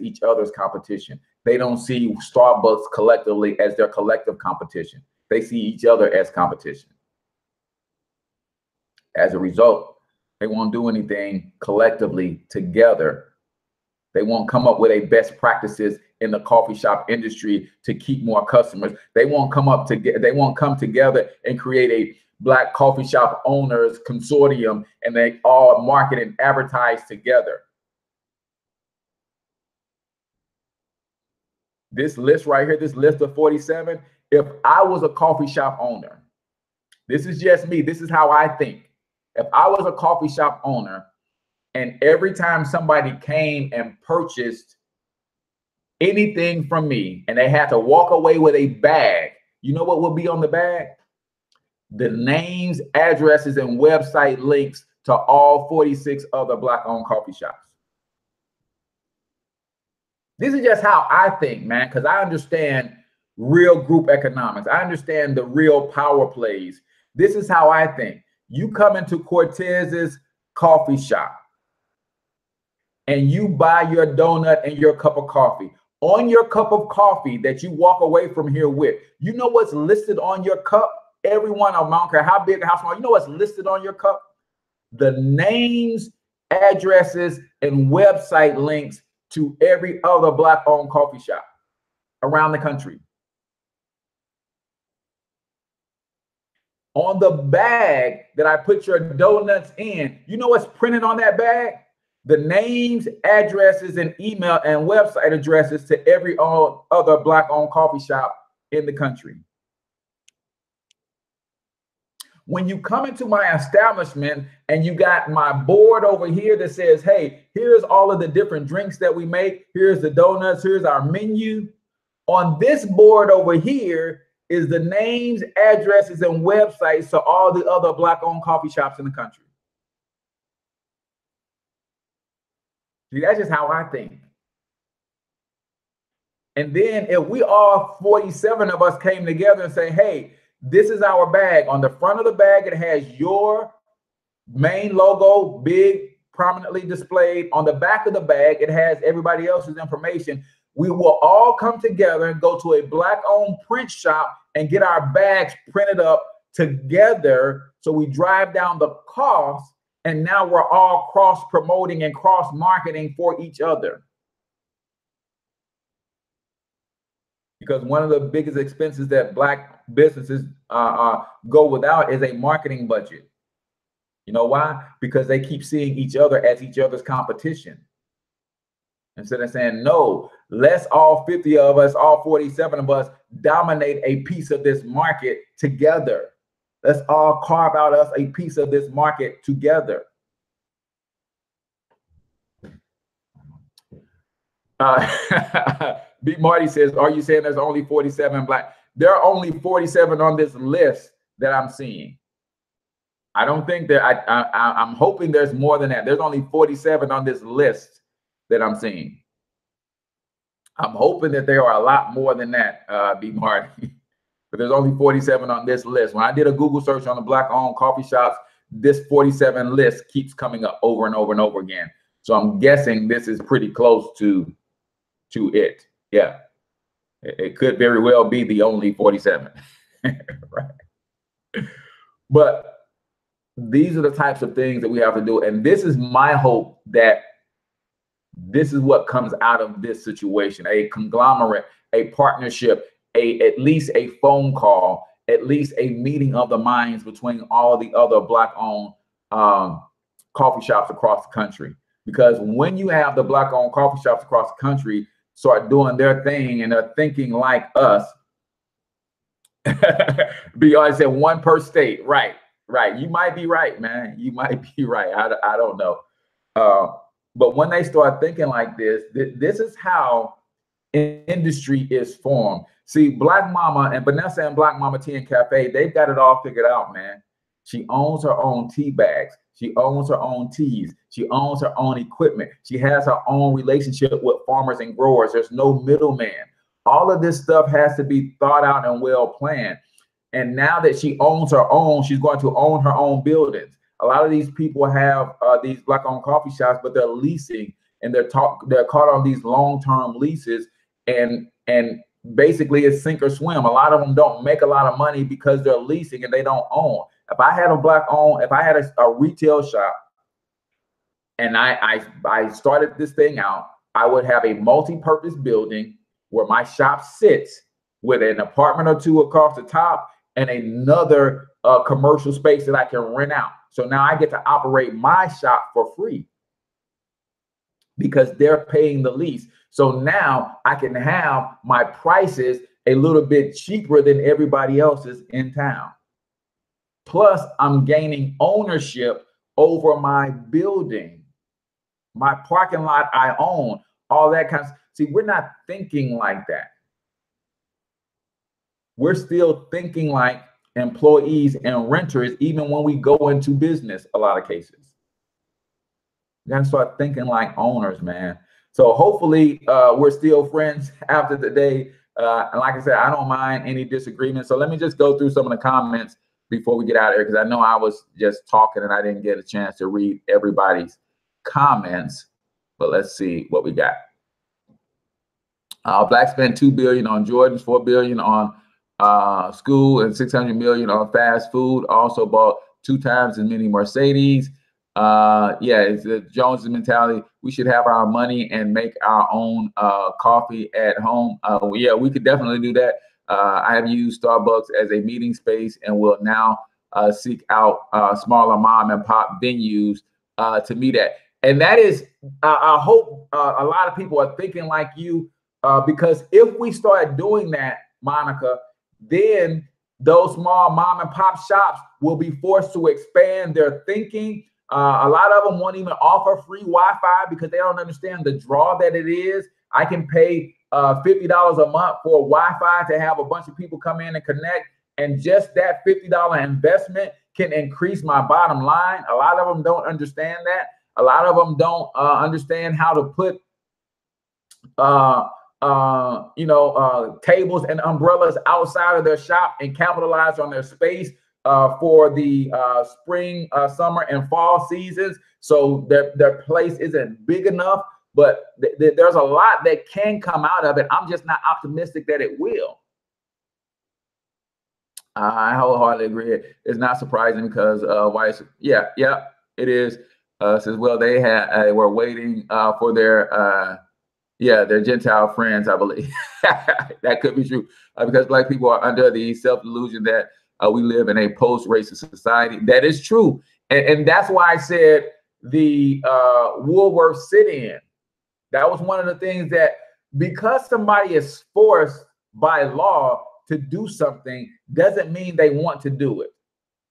Speaker 3: each other's competition. They don't see Starbucks collectively as their collective competition. They see each other as competition. As a result, they won't do anything collectively together. They won't come up with a best practices in the coffee shop industry to keep more customers. They won't come together and create a Black coffee shop owners consortium and they all market and advertise together. This list right here, this list of 47, if I was a coffee shop owner, this is just me, this is how I think. If I was a coffee shop owner and every time somebody came and purchased anything from me and they had to walk away with a bag, you know what would be on the bag? The names, addresses, and website links to all 46 other Black-owned coffee shops. This is just how I think, man, because I understand real group economics. I understand the real power plays. This is how I think. You come into Cortez's coffee shop and you buy your donut and your cup of coffee. On your cup of coffee that you walk away from here with, you know what's listed on your cup? Everyone, I don't care how big or how small, you know what's listed on your cup? The names, addresses, and website links to every other Black-owned coffee shop around the country. On the bag that I put your donuts in, you know what's printed on that bag? The names, addresses, and email and website addresses to every other Black-owned coffee shop in the country. When you come into my establishment and you got my board over here that says, hey, here's all of the different drinks that we make. Here's the donuts. Here's our menu. On this board over here is the names, addresses, and websites to all the other Black-owned coffee shops in the country. See, that's just how I think. And then if we all 47 of us came together and say, hey, this is our bag. On the front of the bag, it has your main logo, big, prominently displayed. On the back of the bag, it has everybody else's information. we will all come together and go to a Black-owned print shop and get our bags printed up together. So we drive down the cost, and now we're all cross-promoting and cross-marketing for each other. Because one of the biggest expenses that Black businesses go without is a marketing budget. You know why? Because they keep seeing each other as each other's competition. Instead of saying, no, let's all 50 of us, all 47 of us dominate a piece of this market together. Let's all carve out us a piece of this market together. B. Marty says, are you saying there's only 47 Black? There are only 47 on this list that I'm seeing. I don't think that I'm hoping there's more than that. There's only 47 on this list that I'm seeing. I'm hoping that there are a lot more than that, B. Marty. But there's only 47 on this list. When I did a Google search on the Black-owned coffee shops, this 47 list keeps coming up over and over and over again. So I'm guessing this is pretty close to it. Yeah, it could very well be the only 47. Right. But these are the types of things that we have to do. And this is my hope that this is what comes out of this situation: a conglomerate, a partnership, at least a phone call, at least a meeting of the minds between all the other Black-owned coffee shops across the country. Because when you have the Black-owned coffee shops across the country start doing their thing and they're thinking like us, because said one per state, right? You might be right, man. You might be right. I don't know. But when they start thinking like this, this is how industry is formed. See, Black Mama and Vanessa and Black Mama Tea and Cafe, they've got it all figured out, man. She owns her own tea bags. She owns her own teas. She owns her own equipment. She has her own relationship with farmers and growers. There's no middleman. All of this stuff has to be thought out and well planned. And now that she owns her own, she's going to own her own buildings. A lot of these people have these Black-owned coffee shops, but they're leasing, and they're caught on these long-term leases, and basically it's sink or swim. A lot of them don't make a lot of money because they're leasing and they don't own. If I had a Black-owned, if I had a retail shop and I started this thing out, I would have a multi-purpose building where my shop sits with an apartment or two across the top and another commercial space that I can rent out. So now I get to operate my shop for free because they're paying the lease. So now I can have my prices a little bit cheaper than everybody else's in town. Plus, I'm gaining ownership over my building, my parking lot I own, all that kind of stuff. See, we're not thinking like that. We're still thinking like employees and renters, even when we go into business, a lot of cases. You gotta start thinking like owners, man. So hopefully we're still friends after the day. And like I said, I don't mind any disagreement. So let me just go through some of the comments before we get out of here, because I know I was just talking and I didn't get a chance to read everybody's comments. But let's see what we got. Black spent $2 billion on Jordans, $4 billion on school, and $600 million on fast food. Also bought 2 times as many Mercedes. Yeah, it's the Jones mentality. We should have our money and make our own coffee at home. Yeah, we could definitely do that. I have used Starbucks as a meeting space and will now seek out smaller mom and pop venues to meet at. And that is, I hope a lot of people are thinking like you, because if we start doing that, Monica, then those small mom and pop shops will be forced to expand their thinking. A lot of them won't even offer free Wi-Fi because they don't understand the draw that it is. I can pay $50 a month for Wi-Fi to have a bunch of people come in and connect, and just that $50 investment can increase my bottom line. A lot of them don't understand that. A lot of them don't understand how to put tables and umbrellas outside of their shop and capitalize on their space for the spring, summer, and fall seasons. So their place isn't big enough but there's a lot that can come out of it. I'm just not optimistic that it will. I wholeheartedly agree. It's not surprising because whites, yeah, it is. Says, well, they were waiting for their their Gentile friends, I believe. That could be true because Black people are under the self-delusion that we live in a post-racist society. That is true. And that's why I said the Woolworth sit-in. That was one of the things that, because somebody is forced by law to do something, doesn't mean they want to do it.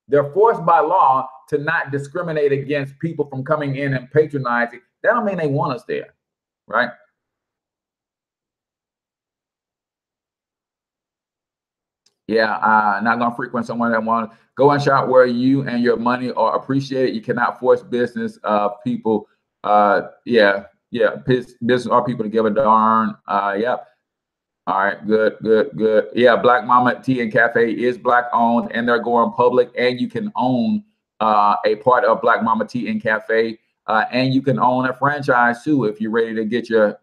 Speaker 3: They're forced by law to not discriminate against people from coming in and patronizing. That don't mean they want us there, right? Yeah, not gonna frequent someone that want to go and shop where you and your money are appreciated. You cannot force business people. Business or people to give a darn. Yep. All right, good. Yeah, Black Mama Tea and Cafe is Black owned, and they're going public. And you can own a part of Black Mama Tea and Cafe, and you can own a franchise too if you're ready to get your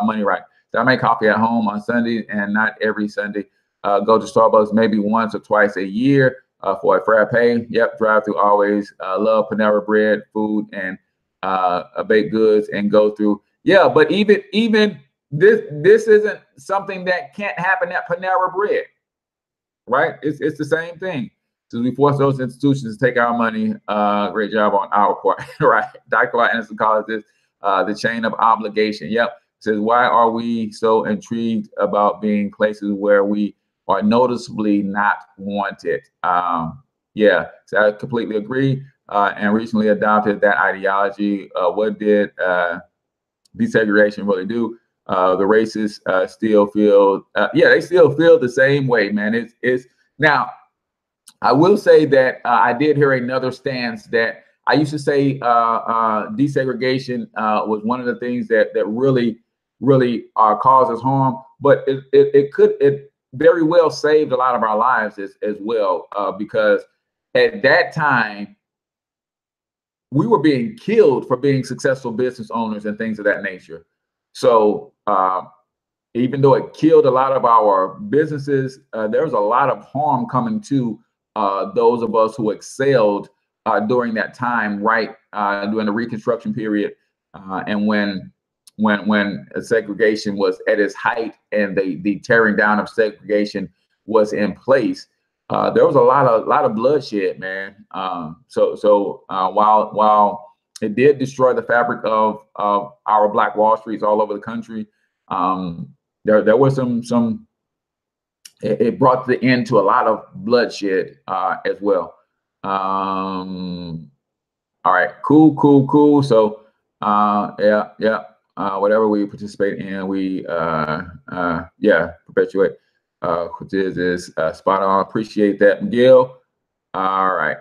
Speaker 3: money right. So I make coffee at home on Sunday, and not every Sunday. Go to Starbucks maybe once or twice a year for a frappe. Yep, drive through always. Love Panera Bread, food, and baked goods, and go through. Yeah, but even this isn't something that can't happen at Panera Bread, right? It's the same thing. So we force those institutions to take our money. Great job on our part, right? Dr. Anderson calls this the chain of obligation. Yep. Says, why are we so intrigued about being places where we are noticeably not wanted? Yeah, so I completely agree. And recently adopted that ideology. What did desegregation really do? The racists still feel, they still feel the same way, man. It's now. I will say that I did hear another stance that I used to say desegregation was one of the things that really causes harm, but it very well saved a lot of our lives as well, because at that time we were being killed for being successful business owners and things of that nature. So even though it killed a lot of our businesses, there was a lot of harm coming to those of us who excelled during that time, right, during the Reconstruction period, and when segregation was at its height and the tearing down of segregation was in place. There was a lot of bloodshed, man. So while it did destroy the fabric of our Black Wall Streets all over the country, there was some. It brought the end to a lot of bloodshed as well. All right, cool. So whatever we participate in, we perpetuate. Which is spot on. Appreciate that, Miguel. All right.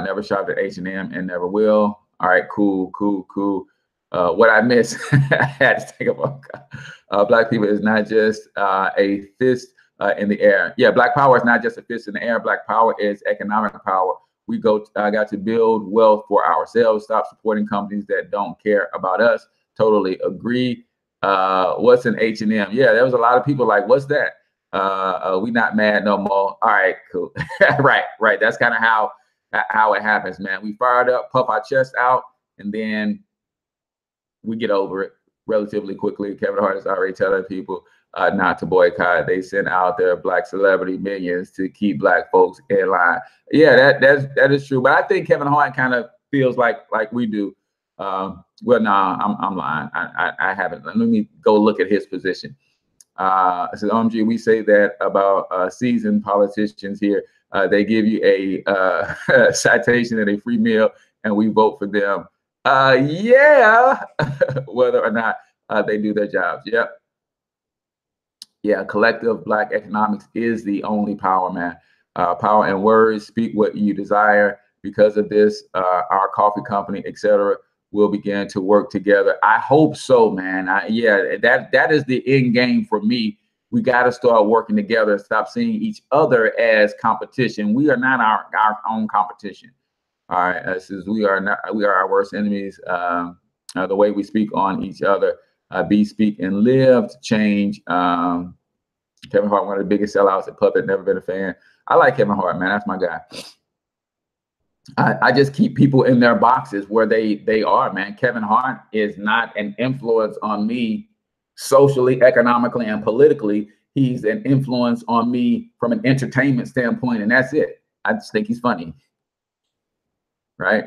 Speaker 3: Never shopped at H&M and never will. All right, cool. What I missed, I had to take a look. Black people is not just a fist in the air. Yeah, Black power is not just a fist in the air. Black power is economic power. We got to build wealth for ourselves. Stop supporting companies that don't care about us. Totally agree. What's an H&M? Yeah, there was a lot of people like, what's that? We not mad no more. All right, cool. right. That's kind of how it happens, man. We fired up, puff our chest out, and then we get over it relatively quickly. Kevin Hart has already telling people not to boycott. They send out their Black celebrity millions to keep Black folks in line. Yeah, that is true. But I think Kevin Hart kind of feels like we do. Well, nah, I'm lying. I haven't. Let me go look at his position. I said, OMG, we say that about seasoned politicians here. They give you a citation and a free meal, and we vote for them. Yeah, whether or not they do their jobs. Yep. Yeah, collective Black economics is the only power, man. Power and words, speak what you desire. Because of this, our coffee company, etc., will begin to work together. I hope so, man. That is the end game for me. We got to start working together. Stop seeing each other as competition. We are not our own competition. All right, since we are our worst enemies. the way we speak on each other. Be, speak, and live to change. Kevin Hart, one of the biggest sellouts at Puppet. Never been a fan. I like Kevin Hart, man. That's my guy. I just keep people in their boxes where they are, man. Kevin Hart is not an influence on me socially, economically, and politically. He's an influence on me from an entertainment standpoint, and that's it. I just think he's funny, right?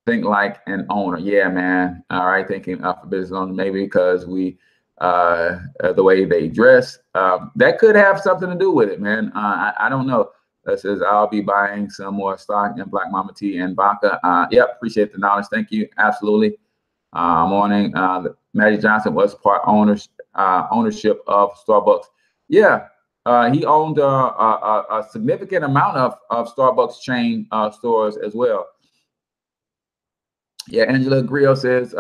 Speaker 3: Think like an owner. Yeah, man. All right, thinking for business owners, maybe because we the way they dress. That could have something to do with it, man. I don't know. That says I'll be buying some more stock in Black Mama Tea and Vodka. Yep, appreciate the knowledge. Thank you. Absolutely. Morning. Magic Johnson was part ownership of Starbucks. Yeah, he owned a significant amount of Starbucks chain stores as well. Yeah, Angela Grill says,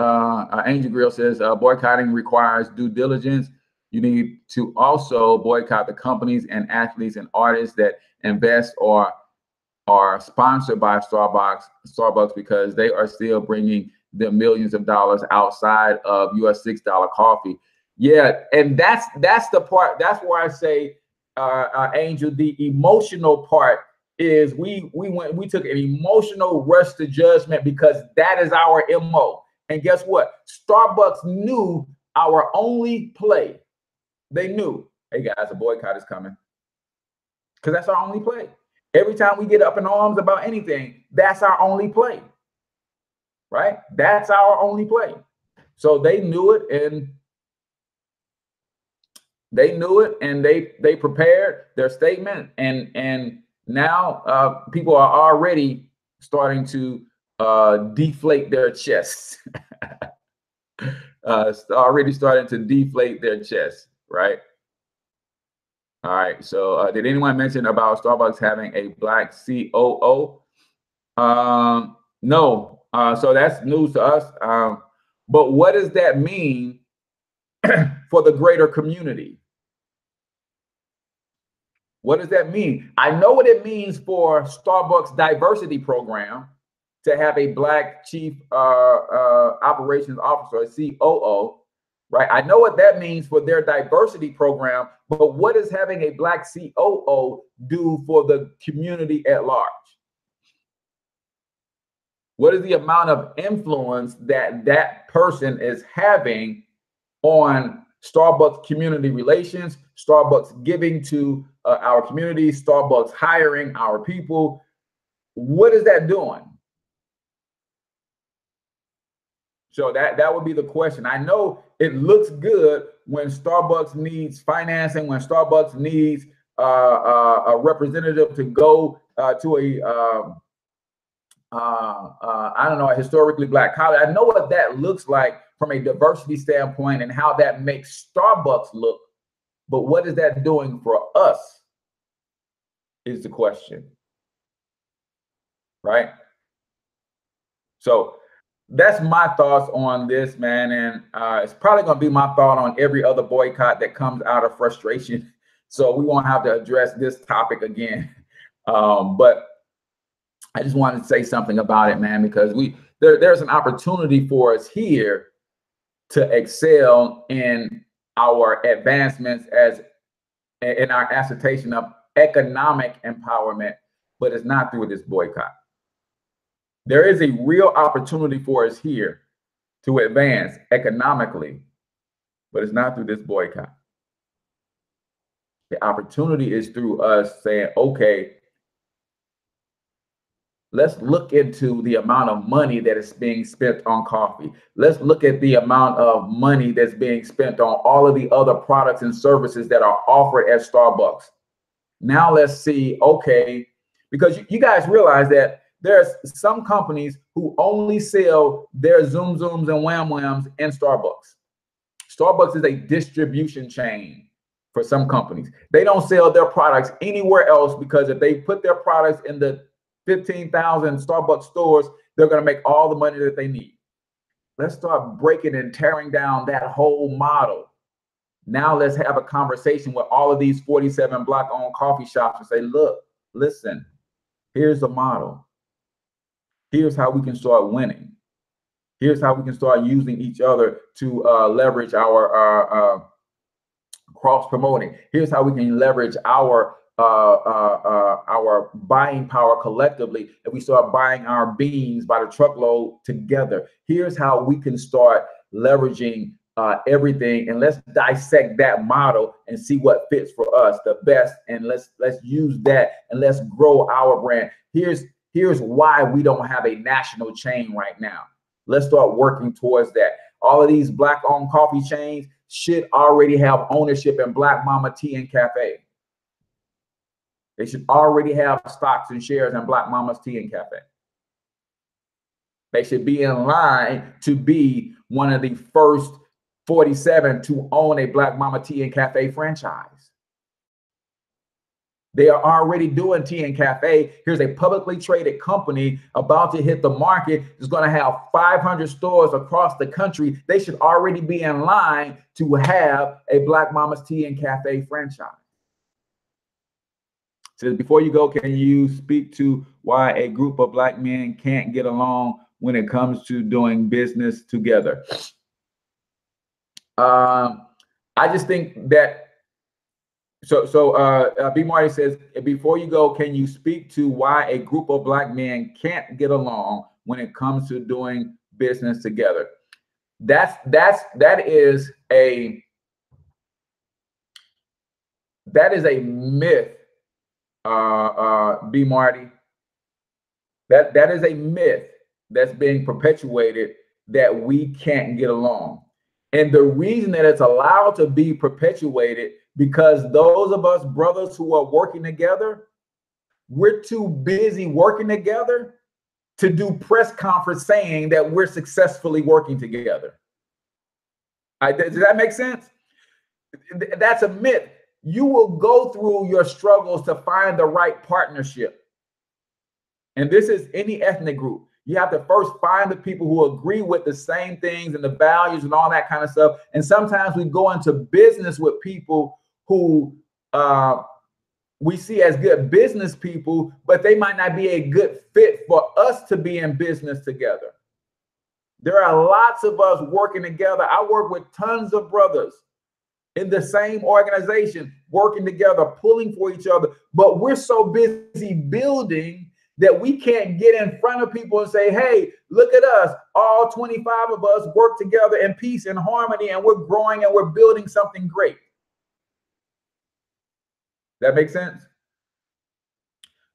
Speaker 3: Angel Grill says, boycotting requires due diligence. You need to also boycott the companies and athletes and artists that invest or are sponsored by Starbucks because they are still bringing them millions of dollars outside of your $6 coffee. Yeah, and that's the part. That's why I say, Angel, the emotional part is we took an emotional rush to judgment because that is our MO. And guess what? Starbucks knew our only play. They knew, hey guys, a boycott is coming. Because that's our only play. Every time we get up in arms about anything, that's our only play. Right? That's our only play. So they knew it, and they prepared their statement, and now people are already starting to deflate their chests. Already starting to deflate their chests, right? All right. So did anyone mention about Starbucks having a Black COO? No. So that's news to us. But what does that mean for the greater community? What does that mean? I know what it means for Starbucks diversity program to have a Black chief operations officer, a COO, right? I know what that means for their diversity program, but what does having a Black COO do for the community at large? What is the amount of influence that person is having on Starbucks community relations, Starbucks giving to our community, Starbucks hiring our people? What is that doing? So that would be the question. I know it looks good when Starbucks needs financing, when Starbucks needs a representative to go to I don't know, a historically Black college. I know what that looks like from a diversity standpoint and how that makes Starbucks look. But what is that doing for us is the question, right? So that's my thoughts on this, man. And it's probably going to be my thought on every other boycott that comes out of frustration. So we won't have to address this topic again. But I just wanted to say something about it, man, because there's an opportunity for us here to excel in our advancements as in our assertion of economic empowerment, but it's not through this boycott. There is a real opportunity for us here to advance economically, but it's not through this boycott. The opportunity is through us saying, okay, let's look into the amount of money that is being spent on coffee. Let's look at the amount of money that's being spent on all of the other products and services that are offered at Starbucks. Now let's see, okay, because you guys realize that there's some companies who only sell their Zoom Zooms and Wham Whams in Starbucks. Starbucks is a distribution chain for some companies. They don't sell their products anywhere else because if they put their products in the 15,000 Starbucks stores, they're going to make all the money that they need. Let's start breaking and tearing down that whole model. Now let's have a conversation with all of these 47 Black-owned coffee shops and say, look, listen, here's the model. Here's how we can start winning. Here's how we can start using each other to leverage our cross promoting. Here's how we can leverage our buying power collectively if we start buying our beans by the truckload together. Here's how we can start leveraging everything, and let's dissect that model and see what fits for us the best, and let's use that and let's grow our brand. Here's why we don't have a national chain right now. Let's start working towards that. All of these Black-owned coffee chains should already have ownership in Black Mama Tea and Cafe. They should already have stocks and shares in Black Mama's Tea and Cafe. They should be in line to be one of the first 47 to own a Black Mama Tea and Cafe franchise. They are already doing tea and cafe. Here's a publicly traded company about to hit the market. It's going to have 500 stores across the country. They should already be in line to have a Black Mama's Tea and Cafe franchise. Says, before you go, can you speak to why a group of Black men can't get along when it comes to doing business together? I just think that B. Marty says, before you go, can you speak to why a group of Black men can't get along when it comes to doing business together? That is a myth, B. Marty. That is a myth that's being perpetuated that we can't get along. And the reason that it's allowed to be perpetuated, because those of us brothers who are working together, we're too busy working together to do press conference saying that we're successfully working together. Does that make sense? That's a myth. You will go through your struggles to find the right partnership. And this is any ethnic group. You have to first find the people who agree with the same things and the values and all that kind of stuff. And sometimes we go into business with people who we see as good business people, but they might not be a good fit for us to be in business together. There are lots of us working together. I work with tons of brothers in the same organization, working together, pulling for each other, but we're so busy building that we can't get in front of people and say, hey, look at us. All 25 of us work together in peace and harmony, and we're growing and we're building something great. That makes sense?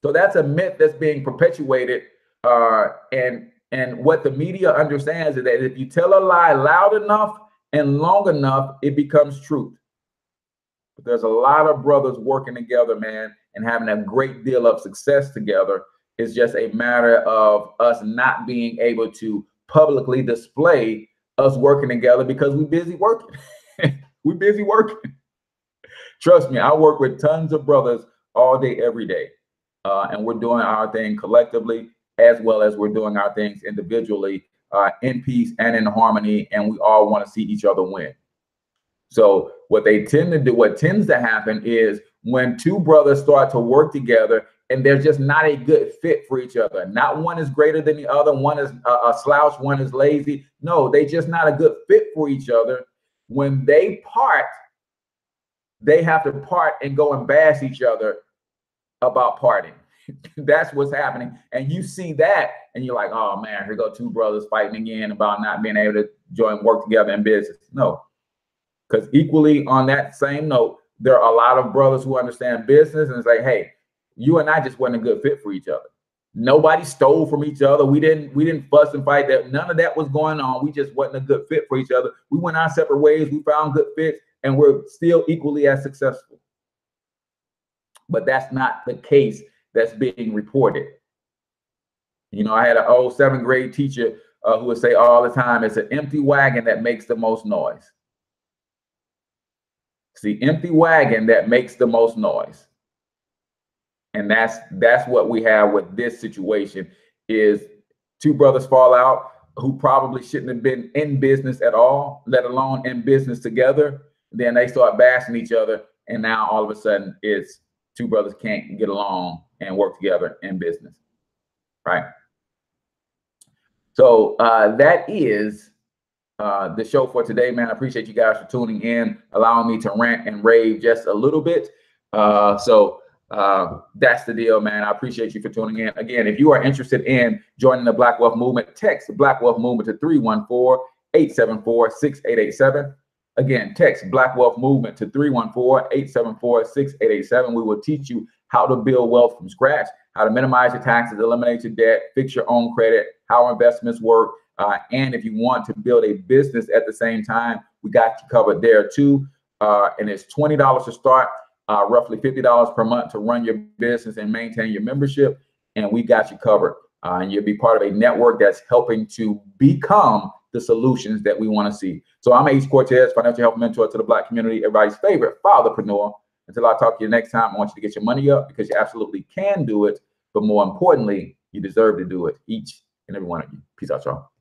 Speaker 3: So that's a myth that's being perpetuated. And what the media understands is that if you tell a lie loud enough and long enough, it becomes truth. But there's a lot of brothers working together, man, and having a great deal of success together. It's just a matter of us not being able to publicly display us working together because we're busy working. We're busy working. Trust me, I work with tons of brothers all day, every day. And we're doing our thing collectively as well as we're doing our things individually in peace and in harmony. And we all want to see each other win. So what tends to happen is when two brothers start to work together and they're just not a good fit for each other. Not one is greater than the other. One is a slouch. One is lazy. No, they just not a good fit for each other. When they part, they have to part and go and bash each other about parting. That's what's happening. And you see that and you're like, oh man, here go two brothers fighting again about not being able to work together in business. No, because equally on that same note, there are a lot of brothers who understand business and say, hey, you and I just wasn't a good fit for each other. Nobody stole from each other. We didn't fuss and fight. That none of that was going on. We just wasn't a good fit for each other. We went our separate ways. We found good fits, and we're still equally as successful. But that's not the case that's being reported. You know, I had an old 7th grade teacher who would say all the time, it's an empty wagon that makes the most noise. It's the empty wagon that makes the most noise. And that's what we have with this situation is two brothers fall out who probably shouldn't have been in business at all, let alone in business together. Then they start bashing each other. And now all of a sudden it's two brothers can't get along and work together in business. Right. So that is the show for today, man. I appreciate you guys for tuning in, allowing me to rant and rave just a little bit. So that's the deal, man. I appreciate you for tuning in. Again, if you are interested in joining the Black Wealth Movement, text Black Wealth Movement to 314-874-6887. Again, text Black Wealth Movement to 314-874-6887. We will teach you how to build wealth from scratch, how to minimize your taxes, eliminate your debt, fix your own credit, how investments work. And if you want to build a business at the same time, we got you covered there too. And it's $20 to start, roughly $50 per month to run your business and maintain your membership. And we got you covered. And you'll be part of a network that's helping to become the solutions that we want to see. So I'm H Cortez, financial health mentor to the Black community, everybody's favorite fatherpreneur. Until I talk to you next time, I want you to get your money up because you absolutely can do it. But more importantly, you deserve to do it, each and every one of you. Peace out, y'all.